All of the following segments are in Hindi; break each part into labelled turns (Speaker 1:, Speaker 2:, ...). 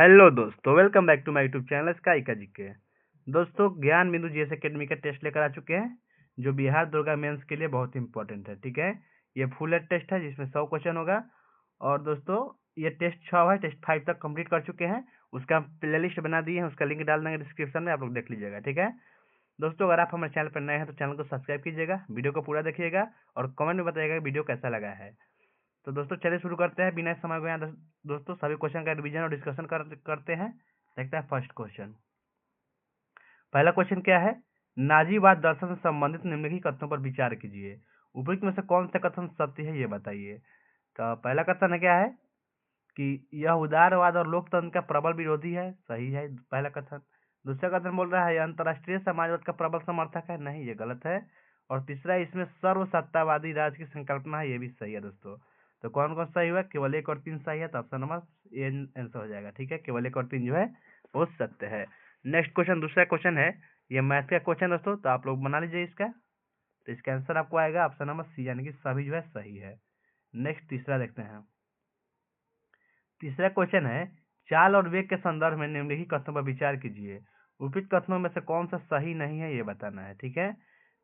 Speaker 1: हेलो दोस्तों, welcome back to my YouTube channel sky का जीके। दोस्तों, ज्ञान बिंदु जीएस एकेडमी का टेस्ट लेकर आ चुके हैं, जो बिहार दुर्गा मेंस के लिए बहुत इंपॉर्टेंट है। ठीक है, ये फुल टेस्ट है जिसमें 100 क्वेश्चन होगा। और दोस्तों, ये टेस्ट 6 है, टेस्ट 5 तक कंप्लीट कर चुके हैं। उसका हम प्ले लिस्ट बना दिए हैं, उसका लिंक डाल देंगे डिस्क्रिप्शन में, आप लोग देख लीजिएगा। ठीक है दोस्तों, अगर आप हमारे चैनल पर नए हैं तो चैनल को सब्सक्राइब कीजिएगा, वीडियो को पूरा देखिएगा और कमेंट में बताइएगा कि वीडियो कैसा लगा है। तो दोस्तों चलिए शुरू करते हैं बिना समय गए। दोस्तों सभी क्वेश्चन का रिवीजन और डिस्कशन करते हैं। देखते हैं फर्स्ट क्वेश्चन। पहला क्वेश्चन क्या है? नाजीवाद दर्शन से संबंधित निम्नलिखित कथनों पर विचार कीजिए। उपयुक्त में से कौन सा कथन सत्य है, ये बताइए। तो पहला कथन है क्या है कि यह उदारवाद और लोकतंत्र का प्रबल विरोधी है। सही है पहला कथन। दूसरा कथन बोल रहा है यह अंतर्राष्ट्रीय समाजवाद का प्रबल समर्थक है। नहीं, ये गलत है। और तीसरा, इसमें सर्वसत्तावादी राज की संकल्पना है। ये भी सही है दोस्तों। तो कौन कौन सही हुआ? केवल 1 और 3 सही है, तो ऑप्शन नंबर ए आंसर हो जाएगा। ठीक है, केवल 1 और 3 जो है वो सत्य है। नेक्स्ट क्वेश्चन, दूसरा क्वेश्चन है, ये मैथ का क्वेश्चन दोस्तों, तो आप लोग बना लीजिए इसका। तो इसका आंसर आपको आएगा ऑप्शन नंबर सी, यानी कि सभी जो है सही है। नेक्स्ट तीसरा देखते हैं। तीसरा क्वेश्चन है, चाल और वेग के संदर्भ में निम्नलिखित कथनों पर विचार कीजिए। उपयुक्त कथनों में से कौन सा सही नहीं है, ये बताना है। ठीक है,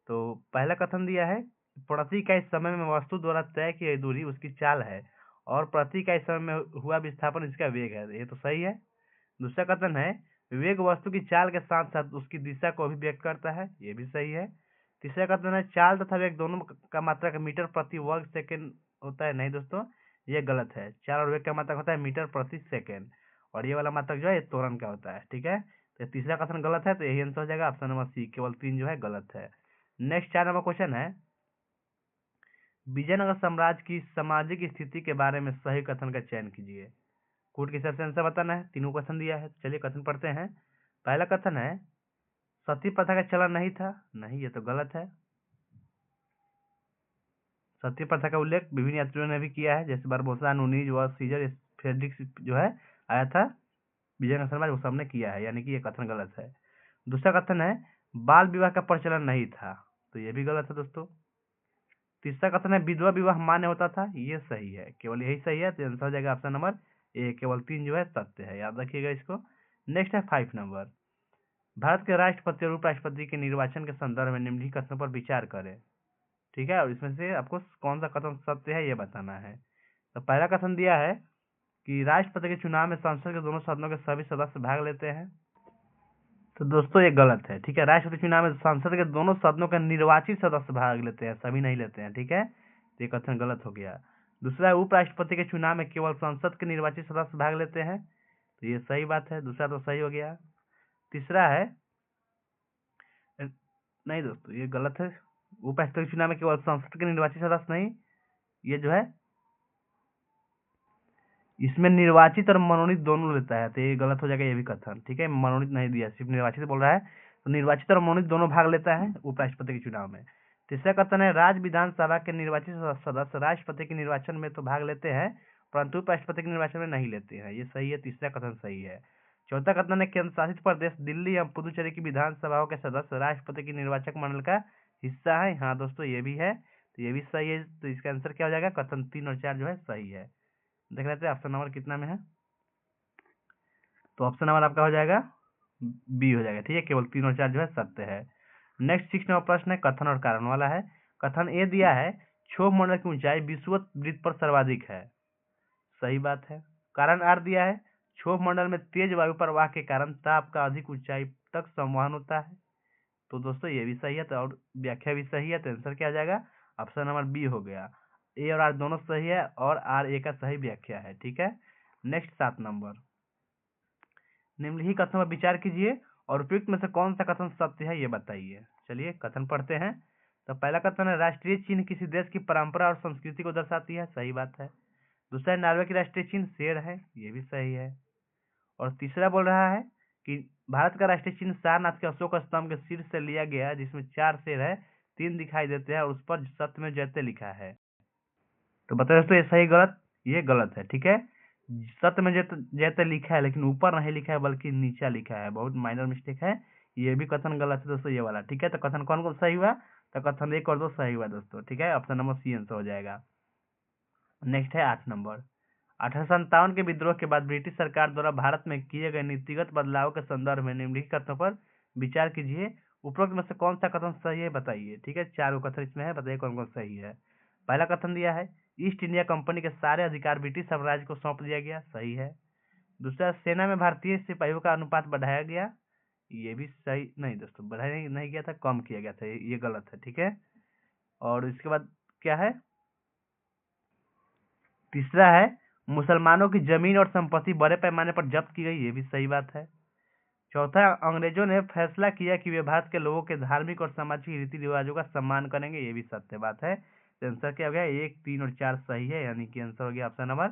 Speaker 1: तो पहला कथन दिया है, प्रति इकाई समय में वस्तु द्वारा तय की गई दूरी उसकी चाल है और प्रति इकाई समय में हुआ विस्थापन इसका वेग है। ये तो सही है। दूसरा कथन है, वेग वस्तु की चाल के साथ साथ उसकी दिशा को भी व्यक्त करता है। ये भी सही है। तीसरा कथन है, चाल तथा वेग दोनों का मात्रक मीटर प्रति वर्ग सेकेंड होता है। नहीं दोस्तों, ये गलत है। चाल और वेग का मात्रक होता है मीटर प्रति सेकेंड, और ये वाला मात्रक जो है त्वरण का होता है। ठीक है, तो तीसरा कथन गलत है, तो यही आंसर हो जाएगा ऑप्शन नंबर सी, केवल 3 जो है गलत है। नेक्स्ट 4 नंबर क्वेश्चन है, विजयनगर साम्राज्य की सामाजिक स्थिति के बारे में सही कथन का चयन कीजिए। कोड के हिसाब से आंसर बताना है। तीनों क्वेश्चन दिया है, चलिए कथन पढ़ते हैं। पहला कथन है, सती प्रथा का चलन नहीं था। नहीं, ये तो गलत है। सती प्रथा का उल्लेख विभिन्न यात्रियों ने भी किया है, जैसे बारबोसा, नूनीज व सीजर फ्रेडरिक्स जो है आया था विजयनगर साम्राज्य, वो सबने किया है, यानी कि ये कथन गलत है। दूसरा कथन है, बाल विवाह का प्रचलन नहीं था। तो ये भी गलत है दोस्तों। तीसरा कथन है, विधवा विवाह मान्य होता था। ये सही है, केवल यही सही है, तो आंसर हो जाएगा ऑप्शन नंबर ए, केवल 3 जो है सत्य है, याद रखिएगा इसको। नेक्स्ट है 5 नंबर, भारत के राष्ट्रपति और उपराष्ट्रपति के निर्वाचन के संदर्भ में निम्नलिखित कथनों पर विचार करें। ठीक है, और इसमें से आपको कौन सा कथन सत्य है, ये बताना है। तो पहला कथन दिया है कि राष्ट्रपति के चुनाव में संसद के दोनों सदनों के सभी सदस्य भाग लेते हैं। तो दोस्तों ये गलत है। ठीक है, राष्ट्रपति चुनाव में संसद के दोनों सदनों के निर्वाचित सदस्य भाग लेते हैं, सभी नहीं लेते हैं। ठीक है, तो ये कथन गलत हो गया। दूसरा है, उपराष्ट्रपति के चुनाव में केवल संसद के निर्वाचित सदस्य भाग लेते हैं। तो ये सही बात है, दूसरा तो सही हो गया। तीसरा है, नहीं दोस्तों ये गलत है। उपराष्ट्रपति के चुनाव में केवल संसद के निर्वाचित सदस्य नहीं, ये जो है इसमें निर्वाचित और मनोनीत दोनों लेता है, तो ये गलत हो जाएगा ये भी कथन। ठीक है, मनोनीत नहीं दिया, सिर्फ निर्वाचित बोल रहा है, तो निर्वाचित और मनोनीत दोनों भाग लेता है उपराष्ट्रपति के चुनाव में। तीसरा कथन है, राज्य विधानसभा के निर्वाचित सदस्य राष्ट्रपति के निर्वाचन में तो भाग लेते हैं, परंतु उपराष्ट्रपति के निर्वाचन में नहीं लेते हैं। ये सही है, तीसरा कथन सही है। चौथा कथन है, केंद्र शासित प्रदेश दिल्ली एवं पुदुचेरी की विधानसभाओं के सदस्य राष्ट्रपति की निर्वाचक मंडल का हिस्सा है। हाँ दोस्तों, ये भी है, तो ये भी सही है। तो इसका आंसर क्या हो जाएगा? कथन 3 और 4 जो है सही है। देख लेते हैं ऑप्शन नंबर कितना में है। तो ऑप्शन नंबर आपका हो जाएगा बी हो जाएगा। ठीक है, केवल 3 और 4 जो है सत्य है। नेक्स्ट 6 नंबर प्रश्न है, कथन और कारण वाला है। कथन ए दिया है, क्षोभ मंडल की ऊंचाई विषुवत वृत्त पर सर्वाधिक है। सही बात है। कारण आर दिया है, क्षोभ मंडल में तेज वायु प्रवाह के कारण ताप का अधिक ऊंचाई तक संवहन होता है। तो दोस्तों ये भी सही है, तो और व्याख्या भी सही है, तो आंसर क्या आ जाएगा? ऑप्शन नंबर बी हो गया। ए और आर दोनों सही है, और आर ए का सही व्याख्या है। ठीक है, नेक्स्ट 7 नंबर, निम्नलिखित कथनों पर विचार कीजिए और उपयुक्त में से कौन सा कथन सत्य है, ये बताइए। चलिए कथन पढ़ते हैं। तो पहला कथन है, राष्ट्रीय चिन्ह किसी देश की परंपरा और संस्कृति को दर्शाती है। सही बात है। दूसरा है, नॉर्वे की राष्ट्रीय चिन्ह शेर है। ये भी सही है। और तीसरा बोल रहा है कि भारत का राष्ट्रीय चिन्ह सारनाथ के अशोक स्तंभ के शीर्ष से लिया गया है, जिसमें 4 शेर है, 3 दिखाई देते हैं और उस पर सत्यमेव जयते लिखा है। तो बताओ दोस्तों, ये सही गलत? ये गलत है। ठीक है, सत्यमेव जयते लिखा है, लेकिन ऊपर नहीं लिखा है बल्कि नीचा लिखा है, बहुत माइनर मिस्टेक है, ये भी कथन गलत है दोस्तों, ये वाला। ठीक है, तो कथन कौन कौन सही हुआ? तो कथन 1 और 2 सही हुआ दोस्तों। ठीक है, ऑप्शन नंबर सी आंसर हो जाएगा। नेक्स्ट है 8 नंबर, 1857 के विद्रोह के बाद ब्रिटिश सरकार द्वारा भारत में किए गए नीतिगत बदलाव के संदर्भ में निम्नलिखित कथनों पर विचार कीजिए। उपरोक्त में से कौन सा कथन सही है बताइए। ठीक है, 4 कथन इसमें है, बताइए कौन कौन सही है। पहला कथन दिया है, ईस्ट इंडिया कंपनी के सारे अधिकार ब्रिटिश साम्राज्य को सौंप दिया गया, सही है। दूसरा, सेना में भारतीय सिपाहियों का अनुपात बढ़ाया गया, ये भी सही नहीं दोस्तों, बढ़ाया नहीं गया था, कम किया गया था, ये गलत है। ठीक है, और इसके बाद क्या है, तीसरा है, मुसलमानों की जमीन और संपत्ति बड़े पैमाने पर जब्त की गई, ये भी सही बात है। चौथा, अंग्रेजों ने फैसला किया कि वे भारत के लोगों के धार्मिक और सामाजिक रीति रिवाजों का सम्मान करेंगे, ये भी सत्य बात है। तो आंसर क्या हो गया, 1, 3 और 4 सही है, यानी कि आंसर हो गया ऑप्शन नंबर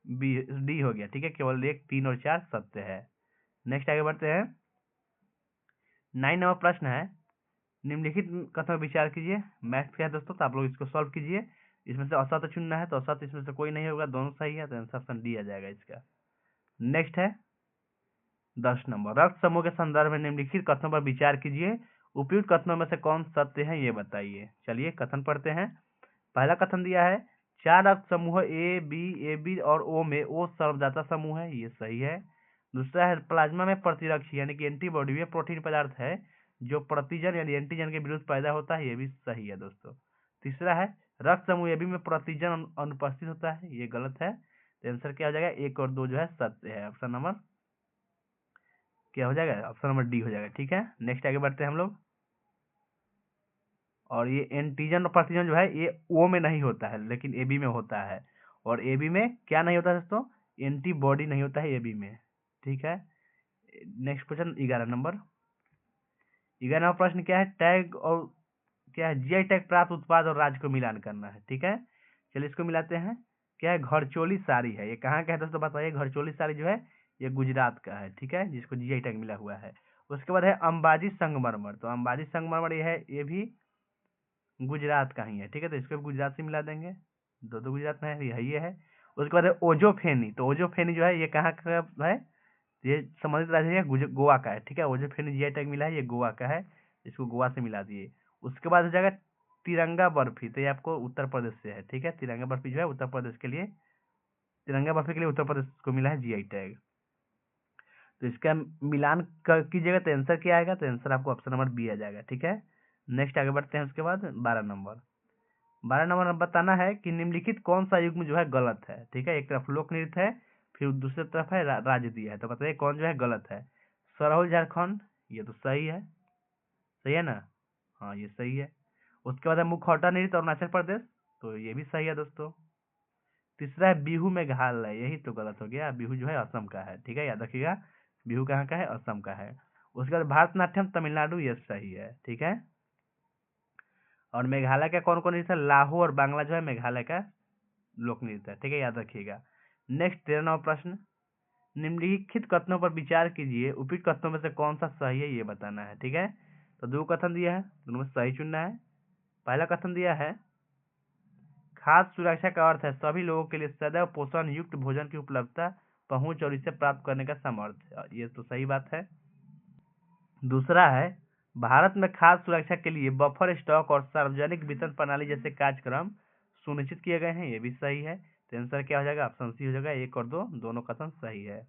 Speaker 1: बी, डी हो गया। ठीक है, केवल 1, 3 और 4 सत्य है। नेक्स्ट आगे बढ़ते हैं। 9 नंबर प्रश्न है, निम्नलिखित कथन पर विचार कीजिए। मैथ्स का है दोस्तों, तो आप लोग इसको सॉल्व कीजिए। इसमें से असत्य चुनना है, तो असत्य इसमें से कोई नहीं होगा, दोनों सही है, तो आंसर ऑप्शन डी आ जाएगा इसका। नेक्स्ट है 10 नंबर, रक्त समूह के संदर्भ में निम्नलिखित कथनों पर विचार कीजिए। उपयुक्त कथनों में से कौन सत्य है, ये बताइए। चलिए कथन पढ़ते हैं। पहला कथन दिया है, 4 रक्त समूह ए बी और ओ में ओ सर्वदाता समूह है, ये सही है। दूसरा है, प्लाज्मा में प्रतिरक्षी यानी कि एंटीबॉडी वे प्रोटीन पदार्थ है जो प्रतिजन यानी एंटीजन के विरुद्ध पैदा होता है, ये भी सही है दोस्तों। तीसरा है, रक्त समूह ए बी में प्रतिजन अनुपस्थित होता है, ये गलत है। तो आंसर क्या हो जाएगा, 1 और 2 जो है सत्य है। ऑप्शन नंबर क्या हो जाएगा, ऑप्शन नंबर डी हो जाएगा। ठीक है, नेक्स्ट आगे बढ़ते हैं हम लोग। और ये एंटीजन और प्रतिजन जो है ये ओ में नहीं होता है, लेकिन ए बी में होता है। और ए बी में क्या नहीं होता दोस्तों, एंटीबॉडी नहीं होता है ए बी में। ठीक है, नेक्स्ट क्वेश्चन 11 नंबर। 11 नंबर प्रश्न क्या है, टैग और क्या है, जीआई टैग प्राप्त उत्पाद और राज्य को मिलान करना है। ठीक है, चलिए इसको मिलाते हैं। क्या है, घरचोली साड़ी है, ये कहाँ का है दोस्तों बताइए। घरचोली साड़ी जो है ये गुजरात का है। ठीक है, जिसको जीआई टैग मिला हुआ है। उसके बाद है अंबाजी संगमरमर, तो अंबाजी संगमरमर ये है, ये भी गुजरात का ही है। ठीक है, तो इसको भी गुजरात से मिला देंगे, दो गुजरात में है, ये है। उसके बाद है ओजोफेनी, तो ओजोफेनी जो है ये कहाँ का है, ये संबंधित राज्य है, गोवा का है। ठीक है, ओजोफेनी जीआई टैग मिला है, ये गोवा का है, इसको गोवा से मिला दिए। उसके बाद हो जाएगा तिरंगा बर्फी, तो ये आपको उत्तर प्रदेश से है। ठीक है, तिरंगा बर्फी जो है उत्तर प्रदेश के लिए, तिरंगा बर्फी के लिए उत्तर प्रदेश को मिला है जीआई टैग। तो इसका मिलान कीजिएगा तो आंसर क्या आएगा, तो आंसर आपको ऑप्शन नंबर बी आ जाएगा। ठीक है, नेक्स्ट आगे बढ़ते हैं। उसके बाद 12 नंबर, 12 नंबर बताना है कि निम्नलिखित कौन सा युग्म जो है गलत है। ठीक है, एक तरफ लोक नृत्य है, फिर दूसरी तरफ है राज्य दिया है, तो बताइए कौन जो है गलत है। सरहुल झारखंड, ये तो सही है, सही है ना, हाँ ये सही है। उसके बाद है मुखौटा नृत्य अरुणाचल प्रदेश, तो ये भी सही है दोस्तों। तीसरा है बिहू मेघालय, यही तो गलत हो गया, बिहू जो है असम का है। ठीक है, याद रखिएगा, बिहू कहाँ का है, असम का है। उसके बाद भारतनाट्यम तमिलनाडु, ये सही है। ठीक है, और मेघालय का कौन कौन नृत्य, लाहो और बांग्ला जो है मेघालय का लोक नृत्य है। ठीक है, याद रखिएगा। नेक्स्ट 13 नंबर प्रश्न, निम्नलिखित कथनों पर विचार कीजिए। उपयुक्त कथनों में से कौन सा सही है, ये बताना है। ठीक है, तो 2 कथन दिया है, दोनों में सही चुनना है। पहला कथन दिया है, खाद्य सुरक्षा का अर्थ है सभी लोगों के लिए सदैव पोषण युक्त भोजन की उपलब्धता, पहुंच और इसे प्राप्त करने का सामर्थ्य, ये तो सही बात है। दूसरा है, भारत में खाद्य सुरक्षा के लिए बफर स्टॉक और सार्वजनिक वितरण प्रणाली जैसे कार्यक्रम सुनिश्चित किए गए हैं, ये भी सही है। तो आंसर क्या हो जाएगा, ऑप्शन सी हो जाएगा, 1 और 2 दोनों कथन सही है।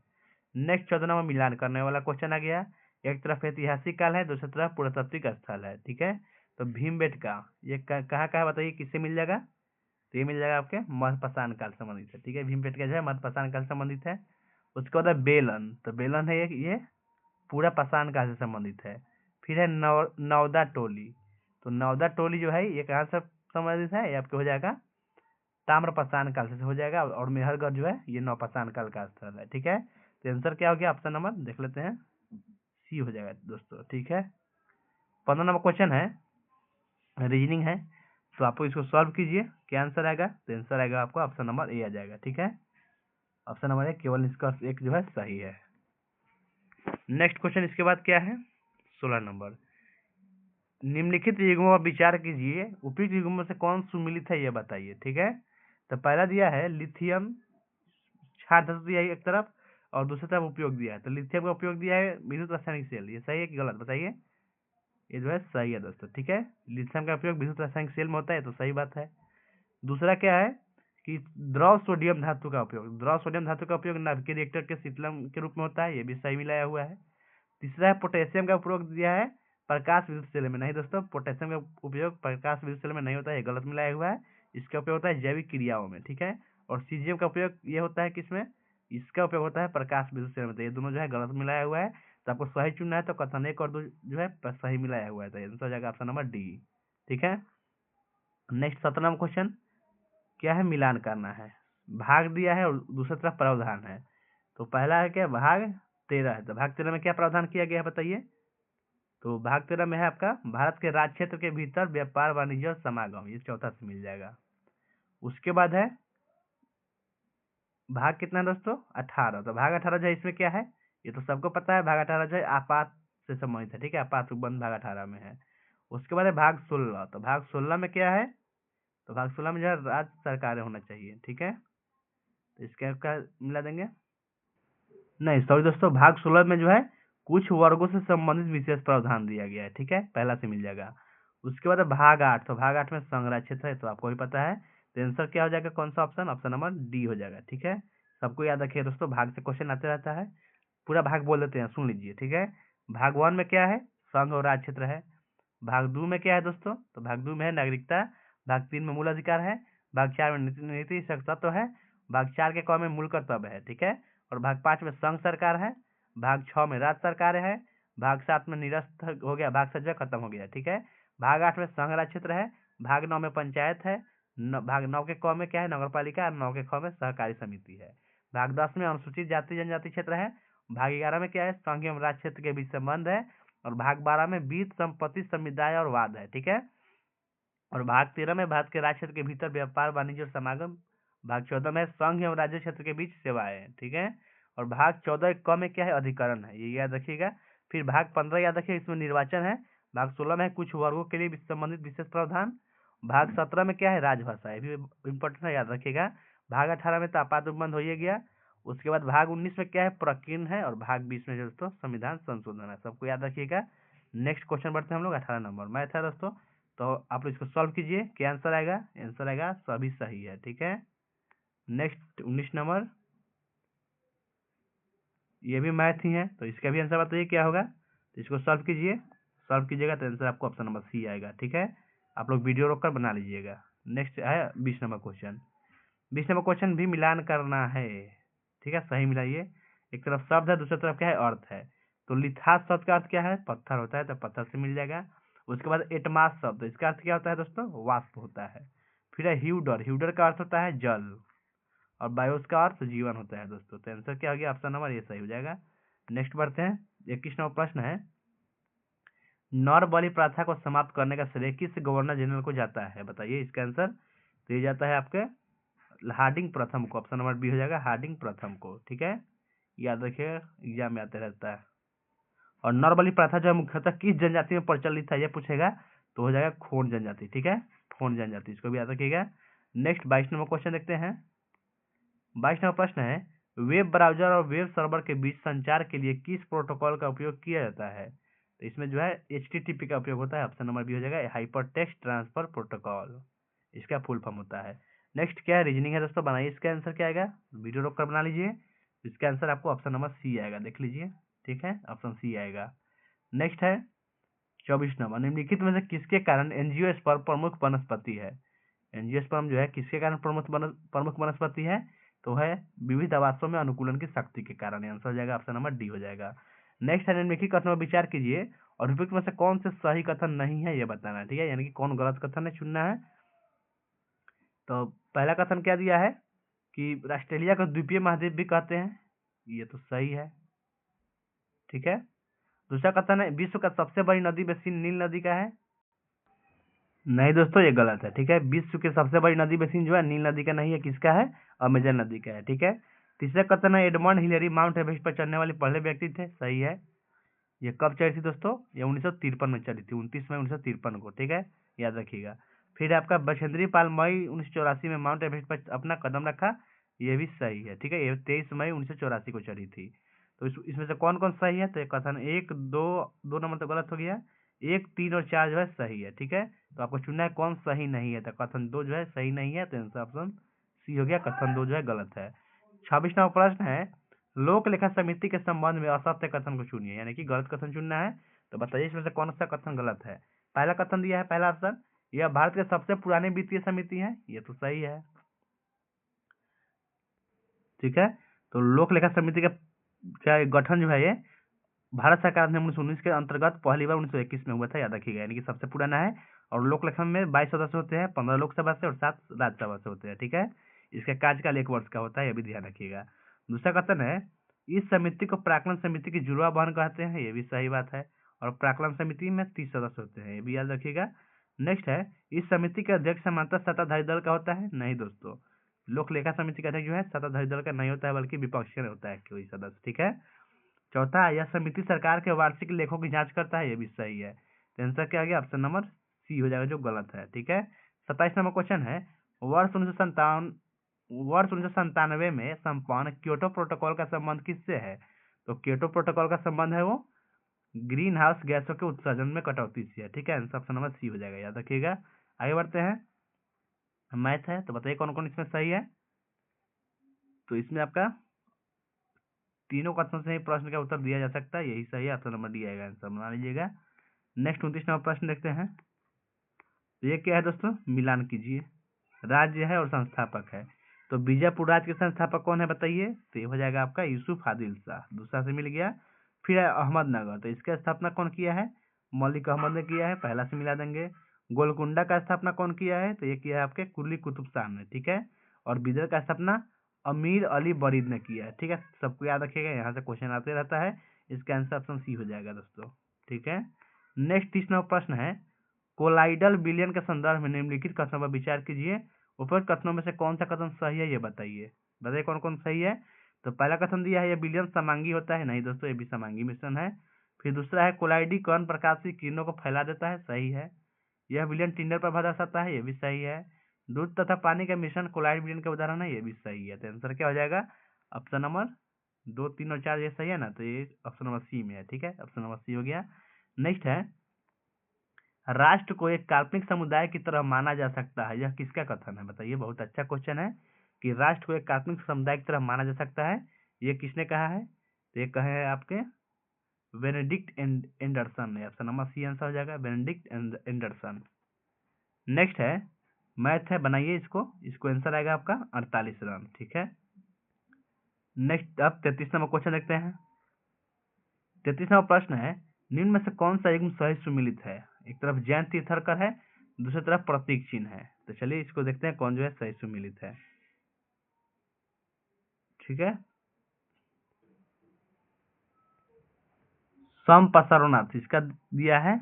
Speaker 1: नेक्स्ट 14 नंबर मिलान करने वाला क्वेश्चन आ गया। एक तरफ ऐतिहासिक काल है, दूसरी तरफ पुरातात्विक स्थल है। ठीक है, तो भीमबेटका ये कहाँ का है बताइए, किससे मिल जाएगा, तो ये मिल जाएगा आपके मध्यपाषाण काल संबंधित है। ठीक है, भीमबेटका जो है मध्यपाषाण काल संबंधित है। उसके बाद है बेलन, तो बेलन है ये पूरा पाषाण काल से संबंधित है। फिर है नवदा टोली, तो नवदा टोली जो है ये कहाँ से संबंधित है, ये आपके हो जाएगा ताम्रपाषाण काल से हो जाएगा। और मेहरगढ़ जो है ये नवपाषाण काल का स्थल है। ठीक है, तो आंसर क्या हो गया, ऑप्शन नंबर देख लेते हैं, सी हो जाएगा दोस्तों। ठीक है, 15 नंबर क्वेश्चन है, रीजनिंग है, तो आपको इसको सॉल्व कीजिए, क्या आंसर आएगा, तो आंसर आएगा आपको ऑप्शन नंबर ए आ जाएगा। ठीक है, ऑप्शन नंबर ए केवल इसका एक जो है सही है। नेक्स्ट क्वेश्चन इसके बाद क्या है, 16 नंबर, निम्नलिखित युग्मों पर विचार कीजिए। उपयुक्त युग्मों से कौन सुमिलित है, ये बताइए। ठीक है, तो पहला दिया है लिथियम क्षार धातु दिया है एक तरफ, और दूसरी तरफ उपयोग दिया है। तो लिथियम का उपयोग दिया है विद्युत रासायनिक सेल, ये सही है कि गलत बताइए। ये जो है सही है दोस्तों। ठीक है, लिथियम का उपयोग विद्युत रासायनिक सेल में होता है, तो सही बात है। दूसरा क्या है कि द्रव सोडियम धातु का उपयोग, द्रव सोडियम धातु का उपयोग नाभिकीय रिएक्टर के शीतलम के रूप में होता है, ये भी सही मिलाया हुआ है। तीसरा है पोटेशियम का उपयोग दिया है प्रकाश विद्युत सेल में, नहीं दोस्तों पोटेशियम का उपयोग प्रकाश विद्युत सेल में नहीं होता है, गलत मिलाया हुआ है। इसका उपयोग होता है जैविक क्रियाओं में, ठीक है। और सीजियम का उपयोग ये होता है किसमें, इसका उपयोग होता है प्रकाश विद्युत सेल में, तो ये दोनों जो है गलत मिलाया हुआ है। तो आपको सही चुनना है, तो कथन 1 और 2 जो है सही मिलाया हुआ है, तो आंसर हो जाएगा ऑप्शन नंबर डी, ठीक है। नेक्स्ट 17 नंबर क्वेश्चन क्या है, मिलान करना है। भाग दिया है और दूसरी तरफ प्रावधान है। तो पहला है क्या, भाग 13 है, तो भाग 13 में क्या प्रावधान किया गया है बताइए। तो भाग 13 में है आपका भारत के राज्य क्षेत्र के भीतर व्यापार वाणिज्य और समागम, ये चौथा से मिल जाएगा। उसके बाद है भाग कितना है दोस्तों, 18। तो भाग 18 जो है इसमें क्या है, ये तो सबको पता है, भाग 18 जो है आपात से संबंधित है, ठीक है, आपात उपबंध भाग 18 में है। उसके बाद है भाग 16। तो भाग 16 में क्या है, तो भाग 16 में जो है राज्य सरकारें होना चाहिए, ठीक है। तो इसके क्या मिला देंगे, नहीं सॉरी दोस्तों, भाग 16 में जो है कुछ वर्गों से संबंधित विशेष प्रावधान दिया गया है, ठीक है, पहला से मिल जाएगा। उसके बाद है भाग 8। तो भाग 8 में संग्रह क्षेत्र है, तो आपको भी पता है, तो आंसर क्या हो जाएगा, कौन सा ऑप्शन, ऑप्शन नंबर डी हो जाएगा, ठीक है। सबको याद रखिए दोस्तों, भाग से क्वेश्चन आते रहता है, पूरा भाग बोल देते हैं, सुन लीजिए, ठीक है। भाग 1 में क्या है, संघ और राज्य क्षेत्र है। भाग 2 में क्या है दोस्तों, तो भाग 2 में है नागरिकता। भाग 3 में मूल अधिकार है। भाग 4 में नीति तत्व है। भाग 4 के क में मूल कर्तव्य है, ठीक है। और भाग 5 में संघ सरकार है। भाग 6 में राज्य सरकार है। भाग 7 में निरस्त हो गया, भाग 7 खत्म हो गया, ठीक है। भाग 8 में संघ राज्य क्षेत्र है। भाग 9 में पंचायत है। भाग 9 के क में क्या है, नगर पालिका। 9 के ख में सहकारी समिति है। भाग 10 में अनुसूचित जाति जनजाति क्षेत्र है। भाग 11 में क्या है, संघ एवं राज्य क्षेत्र के बीच संबंध है। और भाग 12 में बीत संपत्ति समुदाय और वाद है, ठीक है। और भाग 13 में भारत के राज्य क्षेत्र के भीतर व्यापार वाणिज्य और समागम। भाग 14 में संघ एवं राज्य क्षेत्र के बीच सेवाएं, ठीक है। और भाग 14 क में क्या है, अधिकरण है, ये याद रखिएगा। फिर भाग 15 याद रखिए, इसमें निर्वाचन है। भाग 16 में कुछ वर्गों के लिए संबंधित विशेष प्रावधान। भाग 17 में क्या है, राजभाषा, ये भी इम्पोर्टेंट है, याद रखिएगा। भाग 18 में तो आपात उपबंध हो ही गया। उसके बाद भाग 19 में क्या है, प्रकीर्णन है। और भाग 20 में दोस्तों संविधान संशोधन है, सबको याद रखिएगा। नेक्स्ट क्वेश्चन बढ़ते हैं हम लोग, 18 नंबर मैथ है दोस्तों। तो आप इसको सॉल्व कीजिए, क्या आंसर आएगा, आंसर आएगा सभी सही है, ठीक है। नेक्स्ट 19 नंबर, ये भी मैथ ही है, तो इसका भी आंसर बताइए क्या होगा। तो इसको सॉल्व कीजिए, सॉल्व कीजिएगा तो आंसर आपको ऑप्शन नंबर सी आएगा, ठीक है। आप लोग वीडियो रोक कर बना लीजिएगा। नेक्स्ट है 20 नंबर क्वेश्चन। 20 नंबर क्वेश्चन भी मिलान करना है, ठीक है, सही मिलाइए। एक तरफ शब्द है, दूसरी तरफ क्या है, अर्थ है। तो लिथास शब्द का अर्थ क्या है, पत्थर होता है, तो पत्थर से मिल जाएगा। उसके बाद एटमास शब्द, इसका अर्थ क्या होता है दोस्तों, वाष्प होता है। फिर है ह्यूडर, ह्यूडर का अर्थ होता है जल। और बायोस का अर्थ जीवन होता है दोस्तों। तो आंसर क्या हो गया, ऑप्शन नंबर ये सही हो जाएगा। नेक्स्ट बढ़ते हैं, 21 नंबर प्रश्न है, नौर बलि प्रथा को समाप्त करने का श्रेय किस गवर्नर जनरल को जाता है, बताइए इसका आंसर। तो ये जाता है आपके हार्डिंग प्रथम को, ऑप्शन नंबर बी हो जाएगा, हार्डिंग प्रथम को, ठीक है, याद रखिए, एग्जाम में आते रहता है। और नौरबली प्रथा जो है मुख्यतः किस जनजाति में प्रचलित है, ये पूछेगा, तो हो जाएगा खोंड जनजाति, ठीक है, खोंड जनजाति, इसको भी याद रखिएगा। नेक्स्ट 22 नंबर क्वेश्चन देखते हैं। 22 नंबर प्रश्न है, वेब ब्राउजर और वेब सर्वर के बीच संचार के लिए किस प्रोटोकॉल का उपयोग किया जाता है। तो इसमें जो है HTTP का उपयोग होता है, ऑप्शन नंबर बी हो जाएगा, हाइपर टेक्स्ट ट्रांसफर प्रोटोकॉल, इसका फुल फॉर्म होता है। नेक्स्ट क्या है, रीजनिंग है दोस्तों, बनाइए, इसका आंसर क्या आएगा, वीडियो रोक कर बना लीजिए। इसका आंसर आपको ऑप्शन नंबर सी आएगा, देख लीजिए, ठीक है, ऑप्शन सी आएगा। नेक्स्ट है 24 नंबर, निम्नलिखित में से किसके कारण एंजियोस्पर्म प्रमुख वनस्पति है। एंजियोस्पर्म जो है किसके कारण प्रमुख वनस्पति है, तो है विविध आवासों में अनुकूलन की शक्ति के कारण, आंसर हो जाएगा ऑप्शन नंबर डी हो जाएगा। नेक्स्ट है, निम्नलिखित कथनों पर विचार कीजिए और उपयुक्त में से कौन से सही कथन नहीं है ये बताना है, ठीक है, यानी कि कौन गलत कथन है चुनना है। तो पहला कथन क्या दिया है कि ऑस्ट्रेलिया को द्वीपीय महाद्वीप भी कहते हैं, ये तो सही है, ठीक है। दूसरा कथन है, विश्व का सबसे बड़ी नदी बेसिन नील नदी का है, नहीं दोस्तों ये गलत है, ठीक है, विश्व की सबसे बड़ी नदी बेसिन जो है नील नदी का नहीं है, किसका है, अमेजन नदी का है, ठीक है। तीसरा कथन है, एडमंड हिलेरी माउंट एवरेस्ट पर चढ़ने वाले पहले व्यक्ति थे, सही है। ये कब चढ़ी थी दोस्तों, ये 1953 में चढ़ी थी, 29 मई 1953 को, ठीक है, याद रखिएगा। फिर आपका बछेंद्री पाल मई 1984 में माउंट एवरेस्ट पर अपना कदम रखा, ये भी सही है, ठीक है, ये 23 मई 1984 को चढ़ी थी। तो इसमें से कौन कौन सही है, तो कथन 1, 2 नंबर तो गलत हो गया, 1, 3 और 4 जो है सही है, ठीक है। तो आपको चुनना है कौन सही नहीं है, तो कथन 2 जो है सही नहीं है, तो आंसर ऑप्शन सी हो गया, कथन 2 जो है गलत है। 26वां प्रश्न है, लोक लेखा समिति के संबंध में असत्य कथन को चुनिए, यानी कि गलत कथन चुनना है। तो बताइए इसमें से कौन सा कथन गलत है। पहला कथन दिया है, पहला ऑप्शन, यह भारत के सबसे पुरानी वित्तीय समिति है, ये तो सही है। ठीक है, तो लोक लेखा समिति का गठन जो है ये भारत सरकार ने 1919 के अंतर्गत पहली बार 1921 में हुआ था, याद रखिएगा, यानी कि सबसे पुराना है। और लोक लेखा में 22 सदस्य होते हैं, 15 लोकसभा से और 7 राज्यसभा से होते हैं। ठीक है, इसका कार्यकाल 1 वर्ष का होता है, यह भी ध्यान रखिएगा। दूसरा कथन है, इस समिति को प्राक्कलन समिति की जुड़वा बहन कहते हैं, ये भी सही बात है। और प्राक्कलन समिति में 30 सदस्य होते हैं, ये भी याद रखिएगा। नेक्स्ट है, इस समिति के अध्यक्ष सामान्यतः सत्ताधारी दल का होता है, नहीं दोस्तों, लोक लेखा समिति का अध्यक्ष जो है सत्ताधारी दल का नहीं होता है, बल्कि विपक्ष का होता है कोई सदस्य। ठीक है। चौथा, यह समिति सरकार के वार्षिक लेखों की जांच करता है, ये भी सही है। तो आंसर क्या आ गया, ऑप्शन नंबर सी हो जाएगा, जो गलत है। ठीक है। 27 नंबर क्वेश्चन है, वर्ष 1997 में संपन्न क्योटो प्रोटोकॉल का संबंध किससे है। तो क्योटो प्रोटोकॉल का संबंध है वो ग्रीन हाउस गैसों के उत्सर्जन में कटौती से है। ठीक है, आंसर ऑप्शन नंबर सी हो जाएगा, याद रखिएगा। आगे बढ़ते हैं, मैथ है, तो बताइए कौन कौन इसमें सही है। तो इसमें आपका तीनों कथनों से ही प्रश्न का उत्तर दिया जा सकता है, यही सही है, ऑप्शन नंबर डी आएगा, आंसर बना लीजिएगा। नेक्स्ट 29 नंबर प्रश्न देखते हैं। तो ये क्या है दोस्तों, मिलान कीजिए, राज्य है और संस्थापक है। तो बीजापुर राज्य के संस्थापक कौन है बताइए। तो ये हो जाएगा आपका यूसुफ आदिल शाह, दूसरा से मिल गया। फिर है अहमदनगर, तो इसका स्थापना कौन किया है, मलिक अहमद ने किया है, पहला से मिला देंगे। गोलकुंडा का स्थापना कौन किया है, तो ये किया है आपके कुली कुतुब शाह ने। ठीक है, और बिदर का स्थापना अमीर अली बरीद ने किया है। ठीक है, सबको याद रखिएगा, यहाँ से क्वेश्चन आते रहता है। इसका आंसर ऑप्शन सी हो जाएगा दोस्तों। ठीक है। नेक्स्ट 30 नंबर प्रश्न है, कोलाइडल विलयन के संदर्भ में निम्नलिखित कथनों पर विचार कीजिए, उपरोक्त कथनों में से कौन सा कथन सही है, ये बताइए। बताइए कौन कौन सही है। तो पहला कथन दिया है, यह विलयन समांगी होता है, नहीं दोस्तों, ये भी समांगी मिश्रण है। फिर दूसरा है, कोलाइडीकरण प्रकाश की किरणों को फैला देता है, सही है। यह विलयन टिंडर प्रभाव दर्शाता है, ये भी सही है। दूध तथा पानी का मिश्रण कोलाइड विलयन का उदाहरण है, ये भी सही है। तो आंसर क्या हो जाएगा, ऑप्शन नंबर 2, 3 और 4 ये सही है ना, तो ये ऑप्शन नंबर सी में है। ठीक है, ऑप्शन नंबर सी हो गया। नेक्स्ट है, राष्ट्र को एक काल्पनिक समुदाय की तरह माना जा सकता है, यह किसका कथन है बताइए। बहुत अच्छा क्वेश्चन है कि राष्ट्र को एक काल्पनिक समुदाय की तरह माना जा सकता है, ये किसने कहा है। तो ये कहे हैं आपके बेनेडिक्ट एंडरसन ने, ऑप्शन नंबर सी आंसर हो जाएगा, बेनेडिक्ट एंडरसन। नेक्स्ट है, मैथ है, बनाइए इसको आंसर आएगा आपका 48 रन। ठीक है। नेक्स्ट अब 33 नंबर क्वेश्चन देखते हैं। 33 नंबर प्रश्न है, निम्न में से कौन सा युग्म सही सुमिलित है। एक तरफ जैन तीर्थंकर है, दूसरी तरफ प्रतीक चिन्ह है। तो चलिए इसको देखते हैं कौन जो है सही सुमिलित है। ठीक है, संपसारनाथ इसका दिया है,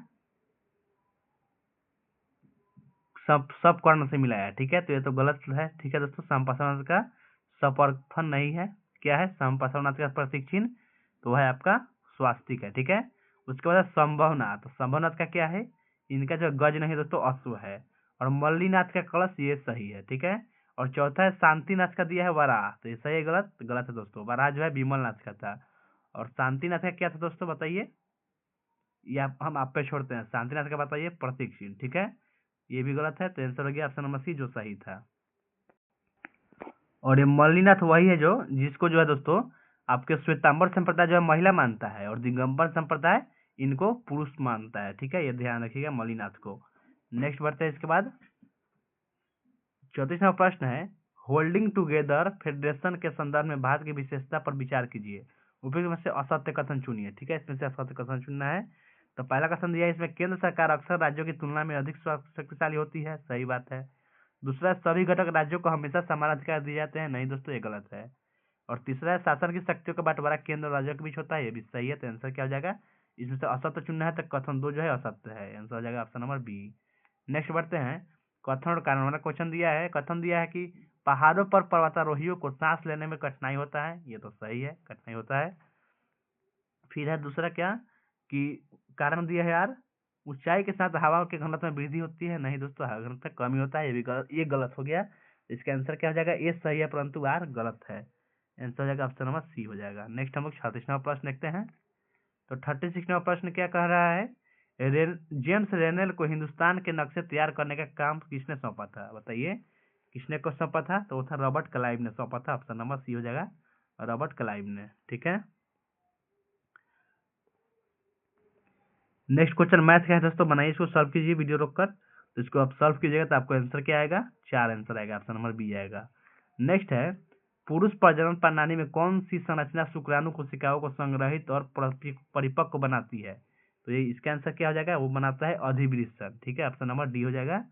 Speaker 1: सब कर्ण से मिलाया है। ठीक है, तो ये तो गलत है। ठीक है दोस्तों, संपसारनाथ का सपर्फन नहीं है, क्या है संपसारनाथ का प्रतीक चिन्ह, तो है आपका स्वास्तिक है। ठीक है, उसके बाद संभवनाथ, संभवनाथ का क्या है, इनका जो गज नहीं दोस्तों अश्व है। और मल्लीनाथ का कलश, ये सही है। ठीक है, और चौथा है शांतिनाथ का दिया है वराह, तो ये सही है गलत, गलत है दोस्तों, वराह जो है विमलनाथ का था। और शांतिनाथ का क्या था दोस्तों बताइए, ये हम आप पे छोड़ते हैं, शांतिनाथ का बताइए प्रतीक चिन्ह। ठीक है, ये भी गलत है, तो आंसर हो गया ऑप्शन नंबर सी जो सही था। और ये मल्लीनाथ वही है जो जिसको जो है दोस्तों आपके श्वेतांबर संप्रदाय जो है महिला मानता है, और दिगंबर संप्रदाय इनको पुरुष मानता है। ठीक है, ये ध्यान रखिएगा मल्लीनाथ को। नेक्स्ट बढ़ते हैं, इसके बाद 34वां प्रश्न है, होल्डिंग टुगेदर फेडरेशन के संदर्भ में भारत की विशेषता पर विचार कीजिए, उपयुक्त में से असत्य कथन चुनिए। ठीक है, इसमें से असत्य कथन चुनना है। तो पहला कथन दिया है, इसमें केंद्र सरकार अक्सर राज्यों की तुलना में अधिक शक्तिशाली होती है, सही बात है। दूसरा, सभी घटक राज्यों को हमेशा समान अधिकार दिए जाते हैं, नहीं दोस्तों ये गलत है। और तीसरा है, शासन की शक्तियों का बंटवारा केंद्र और राज्यों के बीच होता है, ये भी सही है। तो आंसर क्या हो जाएगा, इसमें से असत्य चुनना है, तो कथन 2 जो है असत्य है, आंसर हो जाएगा ऑप्शन नंबर बी। नेक्स्ट बढ़ते हैं, कथन और कारण वाला क्वेश्चन दिया है। कथन दिया है कि पहाड़ों पर पर्वतारोहियों को सांस लेने में कठिनाई होता है, ये तो सही है, कठिनाई होता है। फिर है दूसरा क्या, कि कारण दिया है यार, ऊंचाई के साथ हवा के घनत्व में वृद्धि होती है, नहीं दोस्तों घनत्व कमी होता है, ये भी गलत, ये गलत हो गया। इसका आंसर क्या हो जाएगा, ए सही है परंतु आर गलत है, आंसर हो जाएगा ऑप्शन नंबर सी हो जाएगा। नेक्स्ट हम लोग 36वां प्रश्न देखते हैं। तो 36वां प्रश्न क्या कह रहा है, जेम्स रेनेल को हिंदुस्तान के नक्शे तैयार करने का काम किसने सौंपा था बताइए। किसने को सौंपा था? तो वो था रॉबर्ट क्लाइव ने सौंपा था। ऑप्शन नंबर सी हो जाएगा, रॉबर्ट क्लाइव ने। ठीक है, नेक्स्ट क्वेश्चन मैथ का है दोस्तों, बनाइए इसको, सॉल्व कीजिए वीडियो रोककर। तो इसको आप सॉल्व कीजिएगा तो आपको आंसर क्या आएगा? 4 आंसर आएगा, ऑप्शन नंबर बी आएगा। नेक्स्ट है, पुरुष प्रजनन प्रणाली में कौन सी संरचना शुक्राणु कोशिकाओं को संग्रहित और परिपक्व बनाती है? तो ये इसका आंसर क्या हो जाएगा? वो बनाता है अधिवृषण। ठीक है, ऑप्शन नंबर डी हो जाएगा,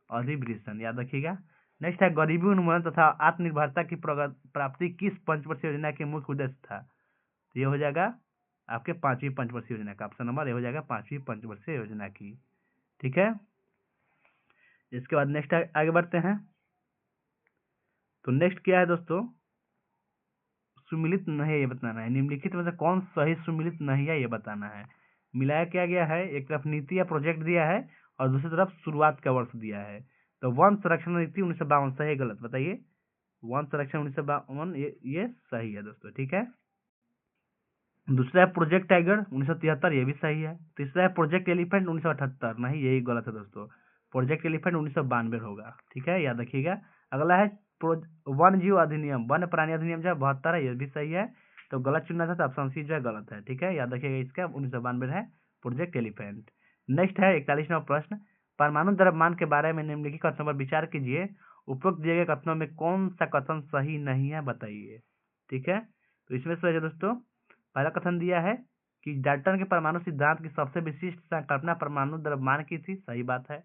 Speaker 1: अधिवृषण, याद रखिएगा। नेक्स्ट है, गरीबी उन्मूलन तथा आत्मनिर्भरता की प्राप्ति किस पंचवर्षीय योजना के मुख्य उद्देश्य था? तो ये हो जाएगा आपके 5वीं पंचवर्षीय योजना का, ऑप्शन नंबर ए हो जाएगा 5वीं पंचवर्षीय योजना की। ठीक है, इसके बाद नेक्स्ट आगे बढ़ते हैं। तो नेक्स्ट क्या है दोस्तों? सुमिलित नहीं है ये बताना है। निम्नलिखित में से कौन सही सुमिलित नहीं है ये बताना है। मिलाया क्या गया है? एक तरफ नीति या प्रोजेक्ट दिया है और दूसरी तरफ शुरुआत का वर्ष दिया है। तो वन संरक्षण नीति 1952 सही गलत बताइए? वन संरक्षण 1952 ये सही है दोस्तों। ठीक है, दूसरा है प्रोजेक्ट टाइगर 1973, ये भी सही है। तीसरा है प्रोजेक्ट एलिफेंट 1978, नहीं यही गलत है दोस्तों, प्रोजेक्ट एलिफेंट 1992 होगा। ठीक है, याद रखिएगा। अगला है वन जीव अधिनियम, वन प्राणी अधिनियम जो है 72 है, ये भी सही है। तो गलत चुनना था तो ऑप्शन सी जो है गलत है। ठीक है, याद रखिएगा, इसका 1992 है प्रोजेक्ट एलिफेंट। नेक्स्ट है 41वां प्रश्न, परमाणु द्रव्यमान के बारे में निम्नलिखित कथनों पर विचार कीजिए, उपरोक्त दिए गए कथनों में कौन सा कथन सही नहीं है बताइए। ठीक है, तो इसमें से दोस्तों पहला कथन दिया है कि डाल्टन के परमाणु सिद्धांत की सबसे विशिष्ट संकल्पना परमाणु द्रव्यमान की थी, सही बात है।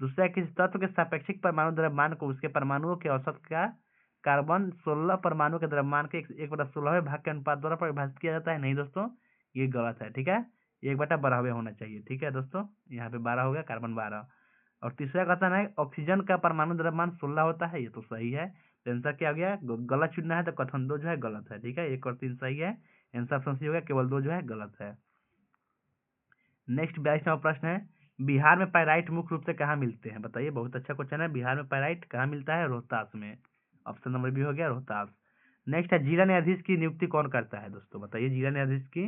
Speaker 1: दूसरा है, किसी तत्व के सापेक्षिक परमाणु द्रव्यमान को उसके परमाणुओं के औसत का कार्बन 16 परमाणु के द्रव्यमान के 1/16वें भाग के अनुपात द्वारा परिभाषित किया जाता है, नहीं दोस्तों ये गलत है। ठीक है, 1/12 होना चाहिए। ठीक है दोस्तों, यहाँ पे 12 हो गया, कार्बन 12। और तीसरा कथन है, ऑक्सीजन का परमाणु द्रव्यमान 16 होता है, ये तो सही है। तो आंसर क्या हो गया? गलत चुनना है तो कथन 2 जो है गलत है। ठीक है, 1 और 3 सही है, आंसर ऑप्शन सी होगा, केवल 2 जो है गलत है। नेक्स्ट 42वां प्रश्न है, बिहार में पाइराइट मुख्य रूप से कहाँ मिलते हैं बताइए? बहुत अच्छा क्वेश्चन है, बिहार में पाइराइट कहाँ मिलता है? रोहतास में, ऑप्शन नंबर बी हो गया रोहतास। नेक्स्ट है, जिला न्यायाधीश की नियुक्ति कौन करता है दोस्तों बताइए? जिला न्यायाधीश की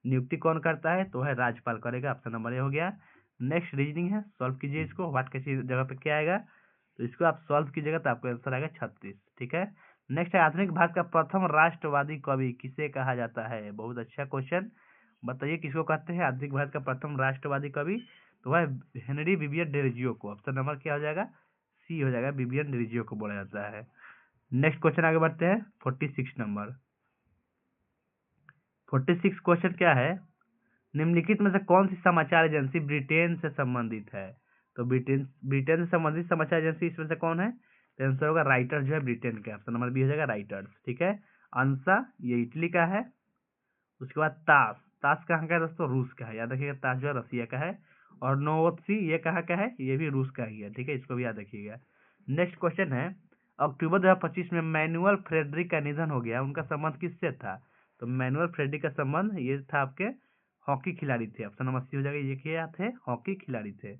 Speaker 1: नियुक्ति कौन करता है? तो है राज्यपाल करेगा, ऑप्शन नंबर ए हो गया। नेक्स्ट रीजनिंग है, सॉल्व कीजिए इसको, व्हाट किसी जगह पे क्या आएगा, तो इसको आप सॉल्व कीजिएगा तो आपको आंसर आएगा 36। ठीक है, नेक्स्ट है, आधुनिक भारत का प्रथम राष्ट्रवादी कवि किसे कहा जाता है? बहुत अच्छा क्वेश्चन, बताइए किसको कहते हैं आधुनिक भारत का प्रथम राष्ट्रवादी कवि? तो वह हेनरी विवियन डेरोजियो को, ऑप्शन नंबर क्या हो जाएगा? सी हो जाएगा, विवियन डेरोजियो को बोला जाता है। नेक्स्ट क्वेश्चन आगे बढ़ते हैं, 46 नंबर। 46 क्वेश्चन क्या है, निम्नलिखित में से कौन सी समाचार एजेंसी ब्रिटेन से संबंधित है? तो ब्रिटेन से संबंधित समाचार एजेंसी इसमें से कौन है? तो आंसर होगा राइटर्स जो है ब्रिटेन के, ऑप्शन नंबर बी हो जाएगा राइटर्स। ठीक है, अंसा ये इटली का है। उसके बाद तास, तास कहाँ का है दोस्तों? रूस का है, याद रखिएगा, तास जो है रसिया का है। और नोवोत्सी ये कहाँ का है? ये भी रूस का ही है। ठीक है, इसको भी याद रखिएगा। नेक्स्ट क्वेश्चन है, अक्टूबर 2025 में मैनुअल फ्रेडरिक का निधन हो गया, उनका संबंध किससे था? तो मैनुअल फ्रेडरिक का संबंध ये था आपके हॉकी खिलाड़ी थे, ऑप्शन नंबर सी हो जाएगा, ये क्या थे? हॉकी खिलाड़ी थे।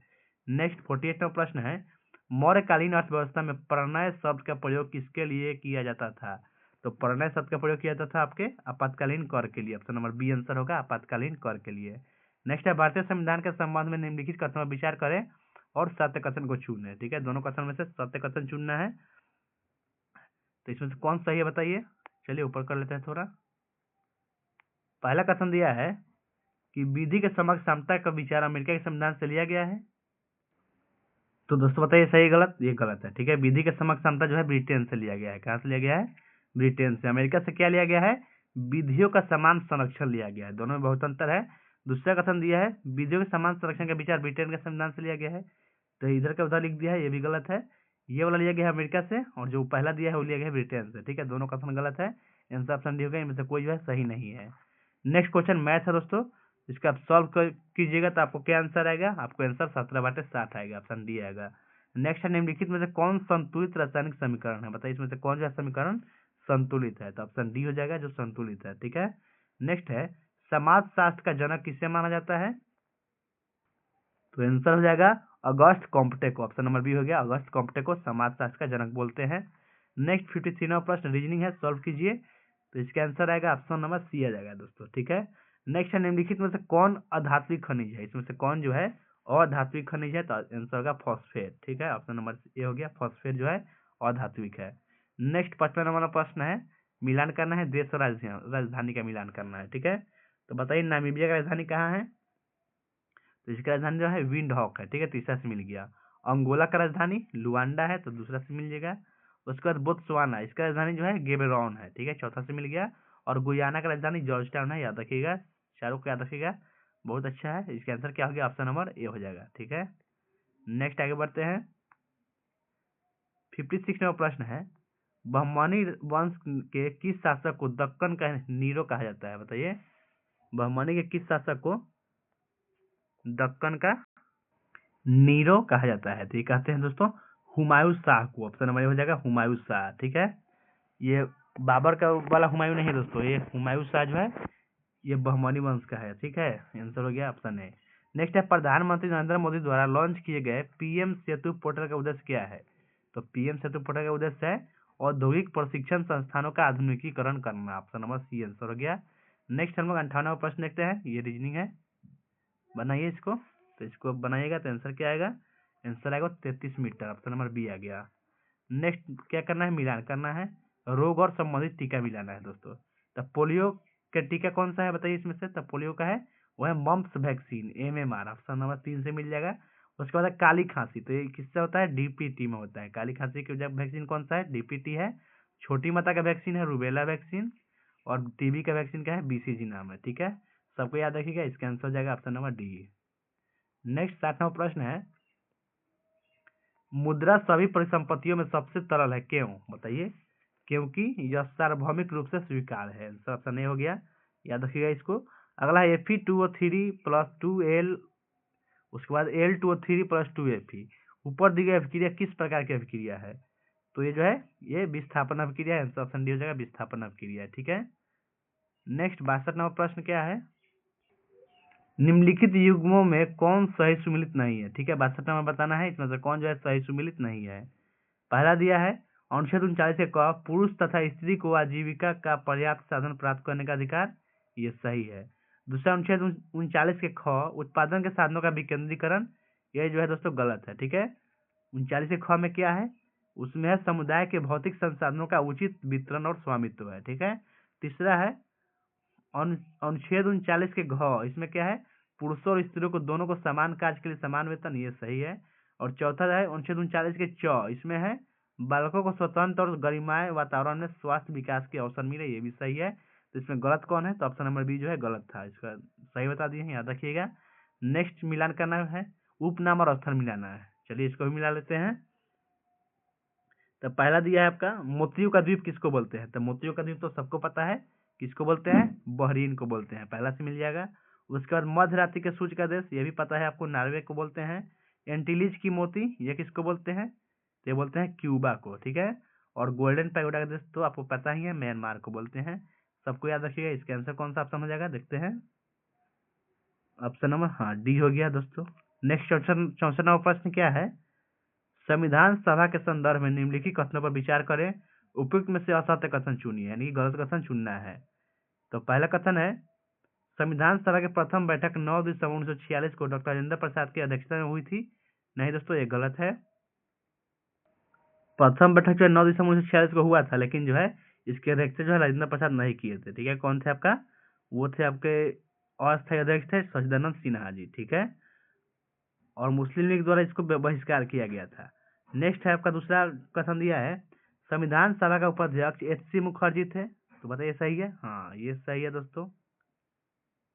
Speaker 1: नेक्स्ट 48वां प्रश्न है, मौर्यकालीन अर्थव्यवस्था में प्रणय शब्द का प्रयोग किसके लिए किया जाता था? तो प्रणय शब्द का प्रयोग किया जाता था आपके आपातकालीन कर के लिए, ऑप्शन नंबर बी आंसर होगा, आपातकालीन कर के लिए। नेक्स्ट है, भारतीय संविधान के संबंध में निम्नलिखित कथनों पर विचार करें और सत्य कथन को चुनें। ठीक है, दोनों कथन में से सत्य कथन चुनना है, तो इसमें से कौन सही है बताइए? चलिए ऊपर कर लेते हैं थोड़ा। पहला कथन दिया है कि विधि के समक्ष समता का विचार अमेरिका के संविधान से लिया गया है, तो दोस्तों बताइए सही गलत? ये गलत है। ठीक है, विधि के समक्ष समता जो है ब्रिटेन से लिया गया है। कहाँ से लिया गया है? ब्रिटेन से। अमेरिका से क्या लिया गया है? विधियों का समान संरक्षण लिया गया है, दोनों में बहुत अंतर है। दूसरा कथन दिया है, विधियों के समान संरक्षण का विचार ब्रिटेन के संविधान से लिया गया है, तो इधर का उधर लिख दिया है, ये भी गलत है। ये वाला लिया गया है अमेरिका से, और जो पहला दिया है वो लिया गया है ब्रिटेन से। ठीक है, दोनों कथन गलत है, आंसर ऑप्शन डी होगा, इनमें से कोई जो है सही नहीं है। नेक्स्ट क्वेश्चन मैथ है दोस्तों, इसका आप सॉल्व कीजिएगा तो आपको क्या आंसर आएगा? आपको आंसर 17/60 आएगा, ऑप्शन डी आएगा। नेक्स्ट है, निम्नलिखित में से कौन संतुलित रासायनिक समीकरण है बताइए? इसमें से कौन सा समीकरण संतुलित है? तो ऑप्शन डी हो जाएगा, जो संतुलित है। ठीक है, नेक्स्ट है, समाजशास्त्र का जनक किसे माना जाता है? तो आंसर हो जाएगा अगस्त कॉम्प्टे को, ऑप्शन नंबर बी हो गया, अगस्त कॉम्प्टे को समाजशास्त्र का जनक बोलते हैं। नेक्स्ट 53वां प्रश्न रीजनिंग है, सॉल्व कीजिए, तो इसका आंसर आएगा ऑप्शन नंबर सी आ जाएगा दोस्तों। ठीक है, नेक्स्ट है, निम्नलिखित में से कौन अधात्विक खनिज है? इसमें से कौन जो है अधात्विक खनिज है? तो आंसर होगा फॉस्फेट। ठीक है, ऑप्शन नंबर ए हो गया, फॉस्फेट जो है अधात्विक है। नेक्स्ट 55 नंबर प्रश्न है, मिलान करना है, देश और राजधानी का मिलान करना है। ठीक है, तो बताइए नामीबिया का राजधानी कहाँ है? तो इसका राजधानी जो है विंडहॉक है। ठीक है, तीसरा से मिल गया। अंगोला का राजधानी लुआंडा है, तो दूसरा से मिल जाएगा। उसके बाद बोत्सवाना, इसका राजधानी जो है गेबरोन है। ठीक है, चौथा से मिल गया। और गुयाना का राजधानी जॉर्ज टाउन है, याद रखिएगा, चारों को याद रखिएगा, बहुत अच्छा है। इसका आंसर क्या हो गया? ऑप्शन नंबर ए हो जाएगा। ठीक है, नेक्स्ट आगे बढ़ते हैं। 56 नंबर प्रश्न है, बहमनी वंश के किस शासक को दक्कन का नीरो कहा जाता है? बताइए, बहमनी के किस शासक को दक्कन का नीरो कहा जाता है? तो ये कहते हैं दोस्तों हुमायूं शाह को। ऑप्शन नंबर ए हो जाएगा हुमायूं शाह। ठीक है, ये बाबर का वाला हुमायूं नहीं है दोस्तों, ये हुमायूं शाह जो है ये बहमनी वंश का है। ठीक है, आंसर हो गया ऑप्शन ए। नेक्स्ट है, प्रधानमंत्री नरेंद्र मोदी द्वारा लॉन्च किए गए पीएम सेतु पोर्टल का उद्देश्य क्या है? तो पीएम सेतु पोर्टल का उद्देश्य है औद्योगिक प्रशिक्षण संस्थानों का आधुनिकीकरण करना। ऑप्शन नंबर सी आंसर हो गया। नेक्स्ट हम लोग 58वां प्रश्न देखते हैं, ये रीजनिंग है, बनाइए इसको। तो इसको बनाइएगा तो आंसर क्या आएगा? आंसर आएगा 33 मीटर। ऑप्शन नंबर बी आ गया। नेक्स्ट क्या करना है? मिलान करना है, रोग और संबंधित टीका मिलाना है दोस्तों। तो पोलियो का टीका कौन सा है बताइए इसमें से? तो पोलियो का है वो है mumps vaccine, MMR। Option number 3 से मिल जाएगा। उसके बाद है काली खांसी, तो ये किससे होता है? DPT में होता है। काली खांसी की वैक्सीन कौन सा है? DPT है। छोटी माता का वैक्सीन है रूबेला वैक्सीन। और टीबी का वैक्सीन क्या है? BCG नाम है। ठीक है, सबको याद रखिएगा, इसका आंसर हो जाएगा ऑप्शन नंबर डी। नेक्स्ट 60वां प्रश्न है, मुद्रा सभी परिसंपत्तियों में सबसे तरल है, क्यों? बताइए, क्योंकि यह सार्वभौमिक रूप से स्वीकार है। आंसर ऑप्शन ए हो गया, याद रखिएगा इसको। अगला है Fe2O3 प्लस 2L, उसके बाद Al2O3 प्लस 2Fe। ऊपर दी गई अभिक्रिया किस प्रकार की अभिक्रिया है? तो ये जो है ये विस्थापन अभिक्रिया है। आंसर ऑप्शन डी हो जाएगा, विस्थापन अभिक्रिया है। ठीक है, नेक्स्ट 62 नंबर प्रश्न क्या है, निम्नलिखित युग्मों में कौन सही सुमिलित नहीं है? ठीक है, 62 नंबर बताना है, इसमें से कौन जो है सही सुमिलित नहीं है। पहला दिया है अनुच्छेद 39 के क, पुरुष तथा स्त्री को आजीविका का पर्याप्त साधन प्राप्त करने का अधिकार, ये सही है। दूसरा अनुच्छेद 39 के ख, उत्पादन के साधनों का विकेंद्रीकरण, ये जो है दोस्तों गलत है। ठीक है, 39 के ख में क्या है? उसमें है समुदाय के भौतिक संसाधनों का उचित वितरण और स्वामित्व है। ठीक है, तीसरा है अनुच्छेद 39 के घ, इसमें क्या है? पुरुषों और स्त्रियों को दोनों को समान कार्य के लिए समान वेतन, ये सही है। और चौथा है अनुच्छेद 39 के च, इसमें है बालकों को स्वतंत्र और गरिमामय वातावरण में स्वास्थ्य विकास के अवसर मिले, ये भी सही है। तो इसमें गलत कौन है? तो ऑप्शन नंबर बी जो है गलत था, इसका सही बता दिए हैं, याद रखिएगा। नेक्स्ट मिलान करना है, उपनाम और अवसर मिलाना है। चलिए इसको भी मिला लेते हैं। तो पहला दिया है आपका मोतियों का द्वीप किसको बोलते हैं? तो मोतियों का द्वीप तो सबको पता है, किसको बोलते हैं? बहरीन को बोलते हैं, पहला से मिल जाएगा। उसके बाद मध्य रात्रि के सूर्य का देश, ये भी पता है आपको, नॉर्वे को बोलते हैं। एंटीलीज की मोती, ये किसको बोलते हैं? तो ये बोलते हैं क्यूबा को। ठीक है, और गोल्डन पैगोडा का देश तो आपको पता ही है, म्यांमार को बोलते हैं। सबको याद रखिएगा, इसका आंसर कौन सा ऑप्शन हो जाएगा? देखते हैं, ऑप्शन नंबर हाँ डी हो गया दोस्तों। नेक्स्ट 64 नंबर प्रश्न क्या है, संविधान सभा के संदर्भ में निम्नलिखित कथनों पर विचार करें, उपयुक्त में से असत्य कथन चुनिए, यानी गलत कथन चुनना है। तो पहला कथन है, संविधान सभा की प्रथम बैठक 9 दिसंबर 1946 को डॉक्टर राजेंद्र प्रसाद की अध्यक्षता में हुई थी। नहीं दोस्तों, ये गलत है। प्रथम बैठक जो है 9 दिसंबर 1946 को हुआ था, लेकिन जो है इसके अध्यक्ष जो है राजेंद्र प्रसाद नहीं किए थे। ठीक है, कौन थे आपका? वो थे आपके अस्थायी अध्यक्ष थे सचिदानंद सिन्हा जी। ठीक है, और मुस्लिम लीग द्वारा इसको बहिष्कार किया गया था। नेक्स्ट है आपका दूसरा कथन दिया है, संविधान सभा का उपाध्यक्ष HC मुखर्जी थे। तो बताइए सही है? हाँ, ये सही है दोस्तों।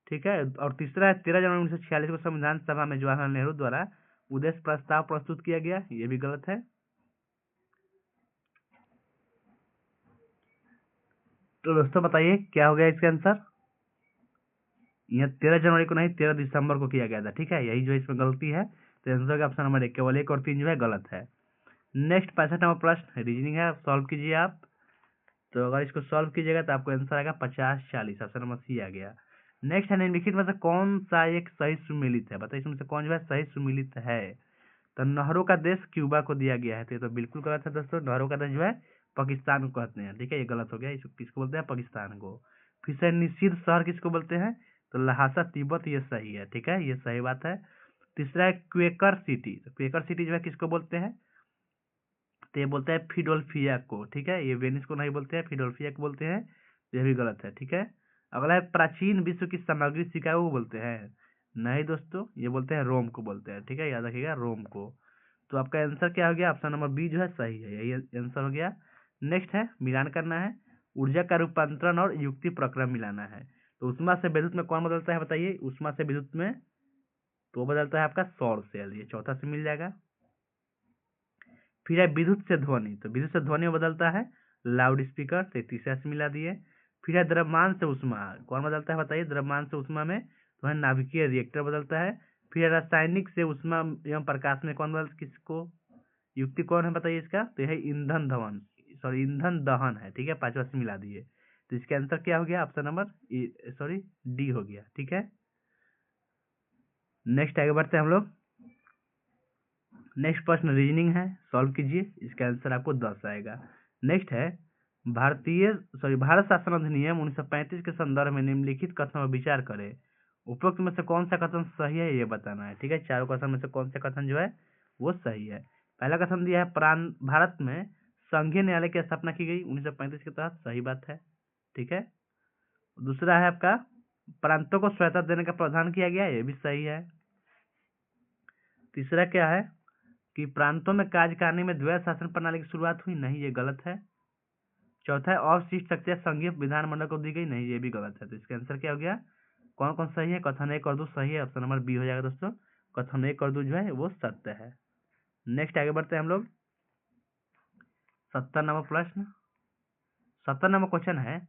Speaker 1: ठीक है, और तीसरा है 13 जनवरी 1946 को संविधान सभा में जवाहरलाल नेहरू द्वारा उद्देश्य प्रस्ताव प्रस्तुत किया गया, ये भी गलत है। तो दोस्तों बताइए क्या हो गया इसका आंसर? यह 13 जनवरी को नहीं, 13 दिसंबर को किया गया था। ठीक है, यही जो इसमें गलती है। तो आंसर का ऑप्शन नंबर 1, केवल 1 और 3 जो है गलत है। नेक्स्ट 65 नंबर प्रश्न रीजनिंग है, सॉल्व कीजिए आप। तो अगर इसको सॉल्व कीजिएगा तो आपको आंसर आएगा 50-40, ऑप्शन नंबर सी आ गया। नेक्स्ट है निम्नलिखित में से कौन सा एक सही सुमेलित है? बताइए इसमें से कौन जो है सही सुमेलित है? तो नहरों का देश क्यूबा को दिया गया है, तो ये तो बिल्कुल गलत है दोस्तों। नहरों का देश जो है पाकिस्तान को कहते हैं। ठीक है, ये गलत हो गया, इसको किसको बोलते हैं? पाकिस्तान को। फिर से निषिद्ध शहर किसको बोलते हैं? तो लहासा तिब्बत, ये सही है। ठीक है, ये सही बात है। तीसरा है क्वेकर सिटी, तो क्वेकर सिटी जो है किसको बोलते हैं? तो ये बोलते हैं फिडोल्फिया को, ठीक है। ये वेनिस को नहीं बोलते हैं, फिडोल्फिया को बोलते हैं। तो ये भी गलत है, ठीक है। अगला है प्राचीन विश्व की सामग्री शिकागो को बोलते हैं। नहीं दोस्तों, ये बोलते हैं रोम को बोलते हैं, ठीक है, याद रखिएगा रोम को। तो आपका आंसर क्या हो गया, ऑप्शन नंबर बी जो है सही है, यही आंसर हो गया। नेक्स्ट है मिलान करना है, ऊर्जा का रूपांतरण और युक्ति प्रक्रम मिलाना है। तो उष्मा से विद्युत में कौन बदलता है बताइए, उष्मा से विद्युत में तो बदलता है आपका सौर सेल, ये चौथा से मिल जाएगा। फिर है विद्युत से ध्वनि, तो विद्युत से ध्वनि में बदलता है लाउड स्पीकर, तो तीसरा से मिला दिए। फिर है द्रव्यमान से उष्मा, कौन बदलता है बताइए, द्रव्यमान से उष्मा में तो है नाभिकीय रिएक्टर बदलता है। फिर है रासायनिक से उष्मा एवं प्रकाश में कौन बदल किसको, युक्ति कौन है बताइए इसका, तो यह ईंधन दहन, सॉरी ईंधन दहन है, ठीक है, पांचवा से मिला दिए। तो इसका आंसर क्या हो गया, ऑप्शन नंबर सॉरी डी हो गया, ठीक है। नेक्स्ट आगे बढ़ते हैं हम लोग। नेक्स्ट प्रश्न रीजनिंग है, सॉल्व कीजिए, इसका आंसर आपको 10 आएगा। नेक्स्ट है भारत शासन अधिनियम 1935 के संदर्भ में निम्नलिखित कथनों पर विचार करें। उपरोक्त में से कौन सा कथन सही है ये बताना है, ठीक है। चारों कथन में से कौन सा कथन जो है वो सही है। पहला कथन दिया है भारत में संघीय न्यायालय की स्थापना की गई 1935 के तहत, सही बात है, ठीक है। दूसरा है आपका प्रांतों को स्वायत्तता देने का प्रावधान किया गया, ये भी सही है। तीसरा क्या है कि प्रांतों में कार्यकारिणी में द्वैध शासन प्रणाली की शुरुआत हुई, नहीं ये गलत है। चौथा है अवशिष्ट शक्तियां संघीय विधानमंडल को दी गई, नहीं ये भी गलत है। तो इसका आंसर क्या हो गया, कौन कौन सही है, कथन 1 और 2 सही है, ऑप्शन नंबर बी हो जाएगा दोस्तों, कथन 1 और 2 जो है वो सत्य है। नेक्स्ट आगे बढ़ते हैं हम लोग। 70 नंबर प्रश्न, 70 नंबर क्वेश्चन है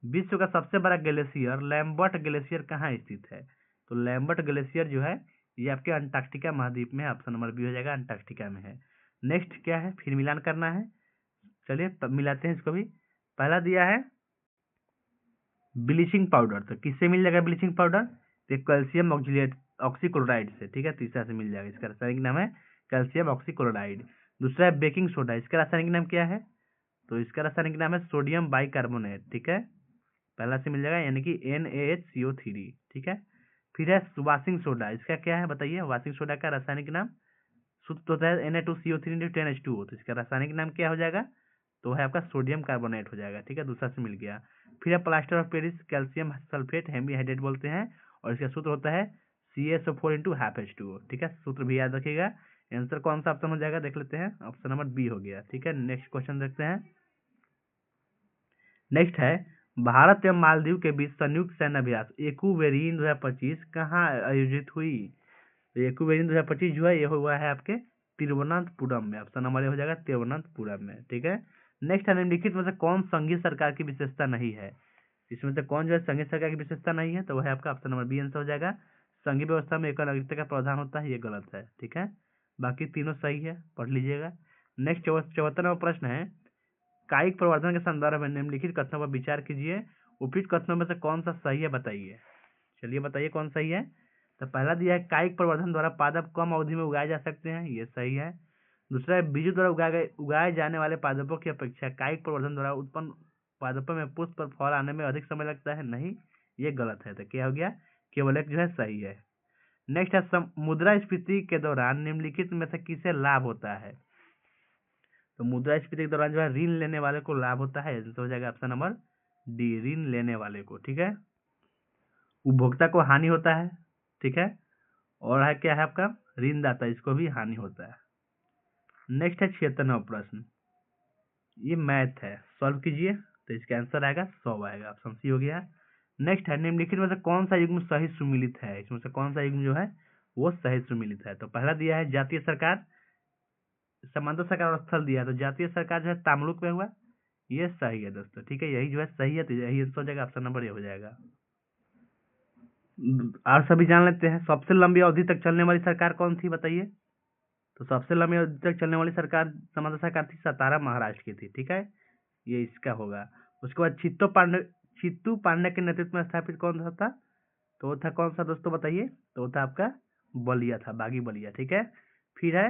Speaker 1: विश्व का सबसे बड़ा ग्लेशियर लैम्बर्ट ग्लेशियर कहाँ स्थित है। तो लैम्बर्ट ग्लेशियर जो है ये आपके अंटार्कटिका महाद्वीप में है, ऑप्शन नंबर बी हो जाएगा, अंटार्कटिका में है। नेक्स्ट क्या है, फिर मिलान करना है, चलिए मिलाते हैं इसको भी। पहला दिया है ब्लीचिंग पाउडर, तो किससे मिल जाएगा ब्लीचिंग पाउडर, तो कैल्शियम ऑक्जिलेट ऑक्सीक्लोराइड से, ठीक है, तीसरा से मिल जाएगा, इसका रासायनिक नाम है कैल्शियम ऑक्सीक्लोराइड। दूसरा है बेकिंग सोडा, इसका रासायनिक नाम क्या है, तो इसका रासायनिक नाम है सोडियम बाइकार्बोनेट, ठीक है, पहला से मिल जाएगा यानी कि NaHCO3, ठीक है। फिर है वाशिंग सोडा, इसका क्या है बताइए, वाशिंग सोडा का रासायनिक नाम शुद्ध होता है Na2CO3 10H2O, तो इसका रासायनिक नाम क्या हो जाएगा, तो है आपका सोडियम कार्बोनेट हो जाएगा, ठीक है, दूसरा से मिल गया। फिर है plaster of Paris calcium sulphate hemihydrate बोलते हैं, और इसका सूत्र होता है CaSO4 ठीक है, सूत्र भी याद रखिएगा। आंसर कौन सा ऑप्शन हो जाएगा देख लेते हैं, ऑप्शन नंबर बी हो गया, ठीक है। नेक्स्ट क्वेश्चन देखते हैं। नेक्स्ट है भारत एवं मालदीव के बीच संयुक्त सैन्य अभ्यास एक्वेरिन 2025 कहाँ आयोजित हुई। तो एक्वेरिन 2025 जो है ये हुआ है आपके तिरुवनंतपुरम में, ऑप्शन नंबर ए हो जाएगा तिरुवनंतपुरम में, ठीक है। नेक्स्ट है निम्नलिखित में से कौन संघीय सरकार की विशेषता नहीं है, इसमें से कौन जो है संघीय सरकार की विशेषता नहीं है, तो वह है आपका ऑप्शन नंबर बी आंसर हो जाएगा। संघीय व्यवस्था में एकल नागरिकता का प्रावधान होता है, ये गलत है, ठीक है, बाकी तीनों सही है, पढ़ लीजिएगा। नेक्स्ट 74 नंबर प्रश्न है कायिक प्रवर्धन के संदर्भ में निम्नलिखित कथनों पर विचार कीजिए, उपयुक्त कथनों में से कौन सा सही है बताइए, चलिए बताइए कौन सही है। तो पहला दिया है कायिक प्रवर्धन द्वारा पादप कम अवधि में उगाए जा सकते हैं, ये सही है। दूसरा है बीजों द्वारा उगाए जाने वाले पादपों की अपेक्षा कायिक प्रवर्धन द्वारा उत्पन्न पादपों में पुष्प पर फल आने में अधिक समय लगता है, नहीं ये गलत है। तो क्या हो गया, केवल एक जो है सही है। नेक्स्ट है मुद्रास्फीति के दौरान निम्नलिखित में से किसे लाभ होता है, तो मुद्रास्फीति के दौरान जो है ऋण लेने वाले को लाभ होता है, तो हो जाएगा ऑप्शन नंबर डी ऋण लेने वाले को, ठीक है। उपभोक्ता को हानि होता है, ठीक है, और है क्या है आपका ऋणदाता, इसको भी हानि होता है। नेक्स्ट है 76वां प्रश्न, ये मैथ है, सॉल्व कीजिए, तो इसका आंसर आएगा 100 आएगा, ऑप्शन सी हो गया। नेक्स्ट है निम्नलिखित में से कौन सा युग्म सही सुमिलित है, इसमें से कौन सा युग्म जो है वो सही सुमिलित है। तो पहला दिया है जातीय सरकार, समांतर सरकार और स्थल दिया है, तो जातीय सरकार जो है तामलुक में हुआ, ये सही है दोस्तों, ठीक है, यही जो है सही है, तो यही आंसर हो जाएगा, ऑप्शन नंबर ए हो जाएगा। और सभी जान लेते हैं सबसे लंबी अवधि तक चलने वाली सरकार कौन थी बताइए। तो सबसे लंबी अवधि तक चलने वाली सरकार समांतर सरकार थी सतारा महाराष्ट्र की थी, ठीक है, ये इसका होगा। उसके बाद चित्तू पांडे के नेतृत्व में स्थापित कौन सा था, तो वो था कौन सा दोस्तों बताइए, तो वो था आपका बलिया था, बागी बलिया, ठीक है। फिर है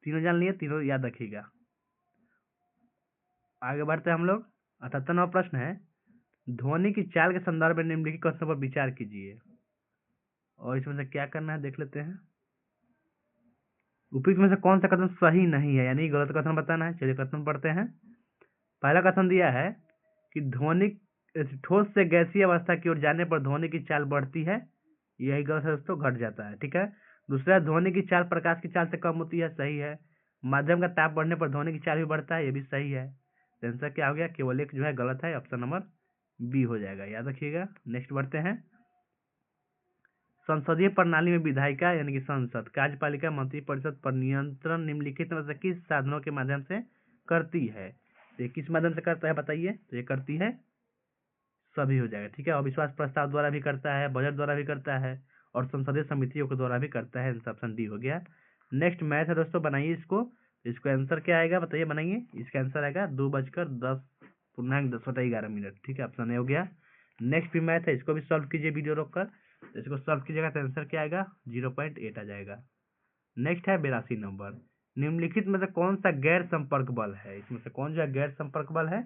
Speaker 1: तीनों जान लिए, तीनों याद रखिएगा। आगे बढ़ते हैं हम लोग। 78वां प्रश्न है ध्वनि की चाल के संदर्भ में निम्नलिखित कथनों पर विचार कीजिए, और इसमें से क्या करना है देख लेते हैं। उपयुक्त में से कौन सा कथन सही नहीं है, यानी गलत कथन बताना है। चलिए कथन पढ़ते हैं। पहला कथन दिया है कि ध्वनि ठोस से गैसीय अवस्था की ओर जाने पर ध्वनि की चाल बढ़ती है, यही गलत है दोस्तों, घट जाता है। ठीक है। दूसरा, ध्वनि की चाल प्रकाश की चाल से कम होती है, सही है। माध्यम का ताप बढ़ने पर ध्वनि की चाल भी बढ़ता है, ये भी सही है। आंसर क्या हो गया, केवल एक जो है गलत है, ऑप्शन नंबर बी हो जाएगा, याद रखिएगा। नेक्स्ट बढ़ते हैं। संसदीय प्रणाली में विधायिका यानी कि संसद कार्यपालिका मंत्रिपरिषद पर नियंत्रण निम्नलिखित में से किस साधनों के माध्यम से करती है, तो ये किस माध्यम से करता है बताइए, तो ये करती है सभी हो जाएगा। ठीक है। अविश्वास प्रस्ताव द्वारा भी करता है, बजट द्वारा भी करता है, और संसदीय समितियों के द्वारा भी करता है। ऑप्शन डी हो गया। नेक्स्ट मैथ है दोस्तों, बनाइए इसको आंसर क्या आएगा बताइए, बनाइए। इसका आंसर आएगा 2:10 ठीक है, ऑप्शन ए हो गया। नेक्स्ट भी मैथ है, इसको भी सॉल्व कीजिए वीडियो रोककर, तो इसको सॉल्व कीजिएगा तो आंसर क्या आएगा, 0.8 आ जाएगा। नेक्स्ट है 82 नंबर। निम्नलिखित में से कौन सा गैर संपर्क बल है, इसमें से कौन सा गैर संपर्क बल है,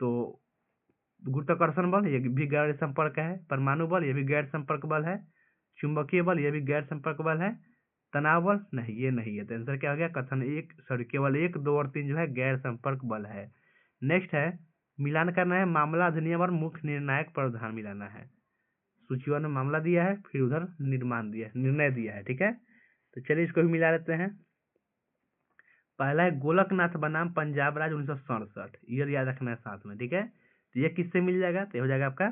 Speaker 1: तो गुरुत्वाकर्षण बल ये भी गैर संपर्क है, परमाणु बल ये भी गैर संपर्क बल है, चुंबकीय बल ये भी गैर संपर्क बल है, तनाव बल नहीं, ये नहीं है। तो आंसर क्या हो गया, कथन एक केवल 1, 2 और 3 जो है गैर संपर्क बल है। नेक्स्ट है मिलान करना है, मामला अधिनियम और मुख्य निर्णायक प्रावधान मिलाना है। सूची में मामला दिया है, फिर उधर निर्णय दिया है। ठीक है, तो चलिए इसको भी मिला लेते हैं। पहला है गोलकनाथ बनाम पंजाब राज्य 1967, ईयर याद रखना है साथ में। ठीक है, तो ये किससे मिल जाएगा, तो हो जाएगा आपका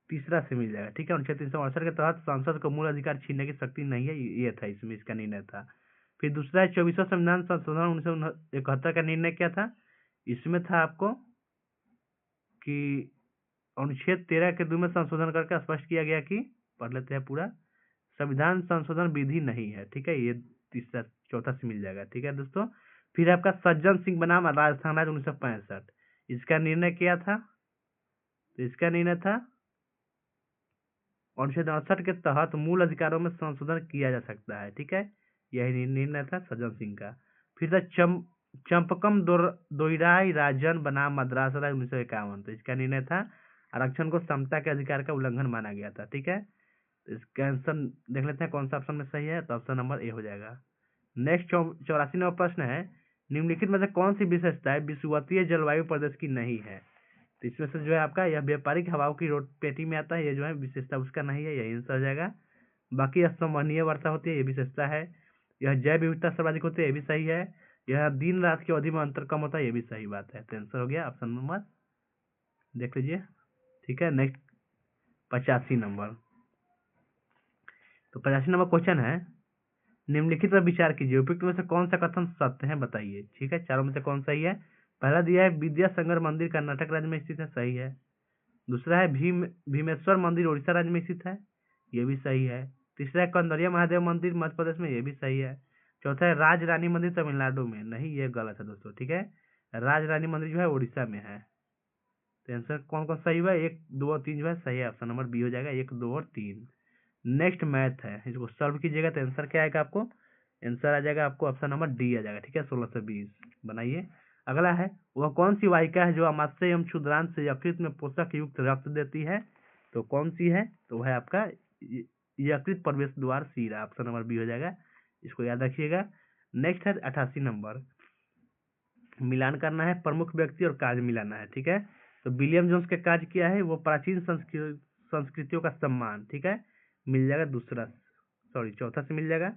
Speaker 1: तीसरा से मिल जाएगा। ठीक है, अनुच्छेद 368 के तहत सांसद को मूल अधिकार छीनने की शक्ति नहीं है, ये था इसमें, इसका निर्णय था। फिर दूसरा है 24वां संविधान संशोधन 1971 का निर्णय क्या था, इसमें था आपको कि अनुच्छेद 13 के 2 में संशोधन करके स्पष्ट किया गया कि, पढ़ लेते हैं पूरा, संविधान संशोधन विधि नहीं है। ठीक है, ये तीसरा चौथा से मिल जाएगा। ठीक है दोस्तों। फिर आपका सज्जन सिंह बनाम राजस्थान राज्य 1965, इसका निर्णय क्या था, तो इसका निर्णय था अनुच्छेद 68 के तहत मूल अधिकारों में संशोधन किया जा सकता है। ठीक है, यही निर्णय था सज्जन सिंह का। फिर था चंपकम दोइराई राजन बनाम मद्रास राज्य 1951, तो इसका निर्णय था आरक्षण को समता के अधिकार का उल्लंघन माना गया था। ठीक है, इसका आंसर देख लेते हैं कौन सा ऑप्शन में सही है, तो ऑप्शन नंबर ए हो जाएगा। नेक्स्ट 84 नंबर प्रश्न है, निम्नलिखित में से कौन सी विशेषता है विषुवतीय जलवायु प्रदेश की नहीं है, तो इसमें से जो है आपका यह व्यापारिक हवाओं की रोड पेटी में आता है, ये जो है विशेषता उसका नहीं है, यही आंसर हो जाएगा। बाकी असमनीय वर्षा होती है, ये विशेषता है। यह जैव विविधता सर्वाधिक होती है, ये भी सही है। यह दिन रात की अवधि में अंतर कम होता है, ये भी सही बात है। तो आंसर हो गया ऑप्शन नंबर, देख लीजिए। ठीक है, नेक्स्ट 85 नंबर। तो 85 नंबर क्वेश्चन है, निम्नलिखित पर विचार कीजिए, उपयुक्त में से कौन सा कथन सत्य है बताइए। ठीक है, चारों में से कौन सही है। पहला दिया है विद्यासागर मंदिर कर्नाटक राज्य में स्थित है, सही है। दूसरा है भीमेश्वर मंदिर उड़ीसा राज्य में स्थित है, ये भी सही है। तीसरा है कंदरिया महादेव मंदिर मध्य प्रदेश में, ये भी सही है। चौथा है राज रानी मंदिर तमिलनाडु में, नहीं ये गलत है दोस्तों। ठीक है, राज रानी मंदिर जो है उड़ीसा में है। तो आंसर कौन कौन सही हुआ, 1, 2 और 3 जो है सही है, ऑप्शन नंबर बी हो जाएगा, 1, 2 और 3। नेक्स्ट मैथ है, इसको सॉल्व कीजिएगा तो आंसर क्या आएगा आपको, आंसर आ जाएगा आपको ऑप्शन नंबर डी आ जाएगा। ठीक है, 16 से 20 बनाइए। अगला है, वह कौन सी वाहिका है जो अमाशय एवं क्षुद्रांत से यकृत में पोषक युक्त रक्त देती है, तो कौन सी है, तो वह है आपका यकृत प्रवेश द्वार सीरा, ऑप्शन नंबर बी हो जाएगा, इसको याद रखिएगा। नेक्स्ट है 88 नंबर, मिलान करना है, प्रमुख व्यक्ति और कार्य मिलाना है। ठीक है, तो विलियम जोन्स का कार्य किया है, वो प्राचीन संस्कृतियों का सम्मान। ठीक है, मिल जाएगा चौथा से मिल जाएगा।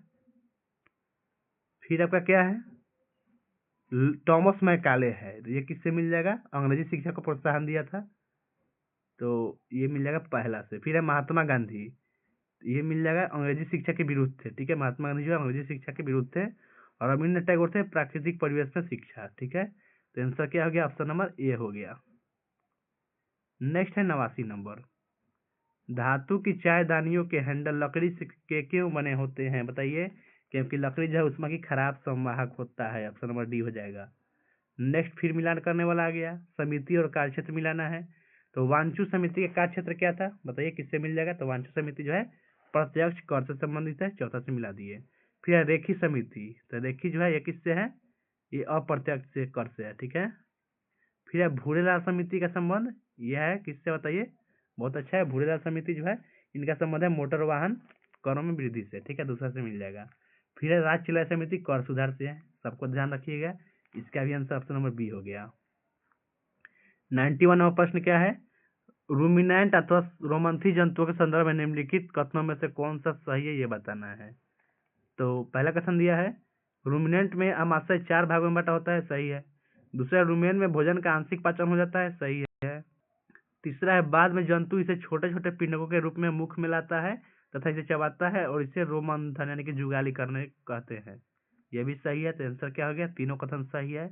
Speaker 1: फिर आपका क्या है, टॉमस मैकाले है, तो ये किससे मिल जाएगा, अंग्रेजी शिक्षा को प्रोत्साहन दिया था, तो ये मिल जाएगा पहला से। फिर है महात्मा गांधी, ये मिल जाएगा अंग्रेजी शिक्षा के विरुद्ध थे। ठीक है, महात्मा गांधी जो है अंग्रेजी शिक्षा के विरुद्ध थे, और रविन्द्रनाथ टैगोर थे प्राकृतिक परिवेश में शिक्षा। ठीक है, तो आंसर क्या हो गया, ऑप्शन नंबर ए हो गया। नेक्स्ट है 89 नंबर, धातु की चायदानियों के हैंडल लकड़ी से के क्यों बने होते हैं बताइए, क्योंकि लकड़ी जो है उसमें की खराब संवाहक होता है, ऑप्शन नंबर डी हो जाएगा। नेक्स्ट फिर मिलान करने वाला आ गया, समिति और कार्यक्षेत्र मिलाना है, तो वांचू समिति का कार्यक्षेत्र क्या था बताइए, किससे मिल जाएगा, तो वांचू समिति जो है प्रत्यक्ष कर से संबंधित है, चौथा से मिला दिए। फिर है रेखी समिति, तो रेखी जो है ये किससे है, ये अप्रत्यक्ष से कर से है। ठीक है, फिर है भूरेलाल समिति का संबंध, यह है किससे बताइए, बहुत अच्छा है, भूरेलाल समिति जो है इनका संबंध है मोटर वाहन करों में वृद्धि से। ठीक है, दूसरा से मिल जाएगा। फिर है राज्य चुनाव समिति कर सुधार से है, सबको ध्यान रखिएगा। इसका भी आंसर ऑप्शन नंबर बी हो गया। 91वां प्रश्न क्या है, रूमिनेंट अथवा रोमंथी जंतुओं के संदर्भ में निम्नलिखित कथनों में से कौन सा सही है ये बताना है। तो पहला कथन दिया है, रूमिनेंट में आमाशय 4 भागों में बटा होता है, सही है। दूसरा, रूमेन में भोजन का आंशिक पाचन हो जाता है, सही है। तीसरा है, बाद में जंतु इसे छोटे छोटे पिंडकों के रूप में मुख में लाता है तथा इसे चबाता है और इसे रोमंथन यानी कि जुगाली करने कहते हैं, यह भी सही है। तो आंसर क्या हो गया, तीनों कथन सही है।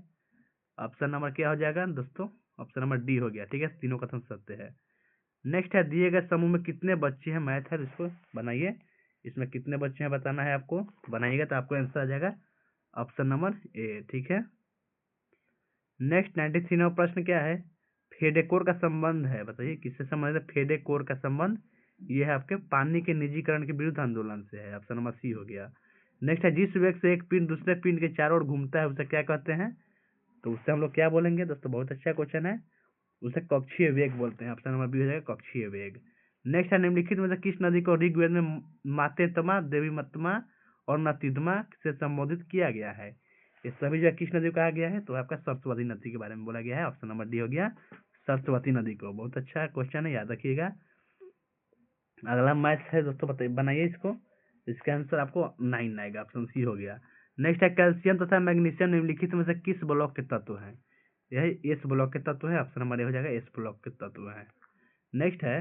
Speaker 1: ऑप्शन नंबर क्या हो जाएगा दोस्तों, ऑप्शन नंबर डी हो गया। ठीक है, तीनों कथन सत्य है। नेक्स्ट है, दिए गए समूह में कितने बच्चे हैं, मैथ है, इसको बनाइए। इसमें कितने बच्चे हैं बताना है आपको, बनाइएगा तो आपको आंसर आ जाएगा ऑप्शन नंबर ए। ठीक है। नेक्स्ट 93वां प्रश्न क्या है, फेडेकोर का संबंध है, बताइए किससे संबंधित है फेडेकोर का संबंध, ये है आपके पानी के निजीकरण के विरुद्ध आंदोलन से है, ऑप्शन नंबर सी हो गया। नेक्स्ट है, जिस वेग से एक पिंड दूसरे पिंड के चारों ओर घूमता है उसे क्या कहते हैं, तो उससे हम लोग क्या बोलेंगे दोस्तों, बहुत अच्छा क्वेश्चन है, उसे कक्षीय वेग बोलते हैं, ऑप्शन नंबर बी हो जाएगा कक्षीय वेग। नेक्स्ट है, निम्नलिखित में से किस नदी को ऋग्वेद में मातेतमा, देवीमत्मा और नतीदमा से संबोधित किया गया है, ये सभी जो किस नदी को कहा गया है, तो आपका सरस्वती नदी के बारे में बोला गया है, ऑप्शन नंबर डी हो गया सरस्वती नदी को। बहुत अच्छा क्वेश्चन है, याद रखिएगा। अगला मैथ है दोस्तों, बताइए बनाइए इसको, इसका आंसर आपको 9 आएगा, ऑप्शन सी हो गया। नेक्स्ट है, कैल्शियम तथा मैग्नीशियम निम्नलिखित में से किस ब्लॉक के तत्व हैं, यह एस ब्लॉक के तत्व है, ऑप्शन नंबर ए हो जाएगा एस ब्लॉक के तत्व है। नेक्स्ट है,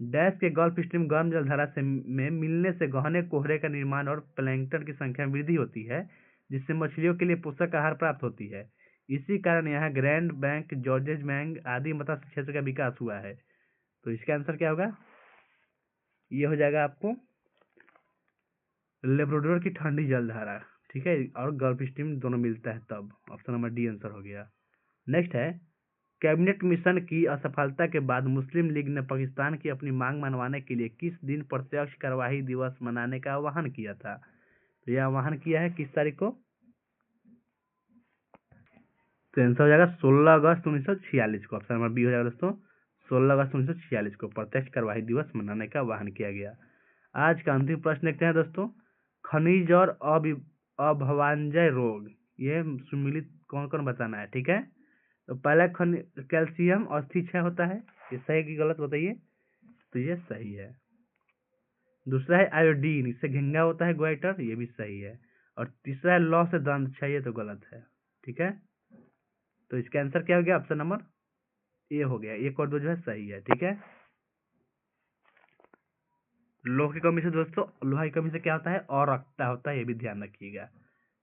Speaker 1: डैश के गल्फ स्ट्रीम गर्म जलधारा से में मिलने से गहने कोहरे का निर्माण और प्लैंकटन की संख्या में वृद्धि होती है, जिससे मछलियों के लिए पोषक आहार प्राप्त होती है। इसी कारण यहाँ ग्रैंड बैंक, जॉर्जेज बैंक आदि मत्स्य क्षेत्र का विकास हुआ है। तो इसका आंसर क्या होगा, ये हो जाएगा आपको लेब्राडोर की ठंडी जलधारा। ठीक है, और गल्फ स्ट्रीम दोनों मिलता है तब, ऑप्शन नंबर डी आंसर हो गया। नेक्स्ट है, कैबिनेट मिशन की असफलता के बाद मुस्लिम लीग ने पाकिस्तान की अपनी मांग मनवाने के लिए किस दिन प्रत्यक्ष कार्यवाही दिवस मनाने का आह्वान किया था, तो यह आह्वान किया है किस तारीख को, तो आंसर हो जाएगा 16 अगस्त 1946 को, ऑप्शन नंबर बी हो जाएगा दोस्तों 16 अगस्त 1946 को प्रत्यक्ष कार्यवाही दिवस मनाने का आह्वान किया गया। आज का अंतिम प्रश्न देखते हैं दोस्तों, खनिज और अभवांजय रोग ये सम्मिलित कौन कौन बताना है। ठीक है, तो पहला कैल्शियम अस्थि क्षय होता है, ये सही की गलत बताइए, तो ये सही है। दूसरा है आयोडीन, इससे घेंगा होता है ग्वाइटर, ये भी सही है। और तीसरा है लौ से दंत क्षय, ये तो गलत है। ठीक है, तो इसका आंसर क्या हो गया, ऑप्शन नंबर ए हो गया, एक और दो जो है सही है। ठीक है, लोह की कमी से दोस्तों, लोहा की कमी से क्या होता है, और रक्ता होता है, ये भी ध्यान रखिएगा।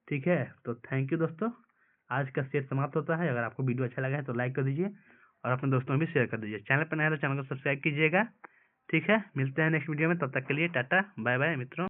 Speaker 1: ठीक है, तो थैंक यू दोस्तों, आज का सेट समाप्त होता है। अगर आपको वीडियो अच्छा लगा है तो लाइक कर दीजिए और अपने दोस्तों में भी शेयर कर दीजिए। चैनल पर नया है तो चैनल को सब्सक्राइब कीजिएगा। ठीक है, मिलते हैं नेक्स्ट वीडियो में, तब तक के लिए टाटा बाय बाय मित्रों।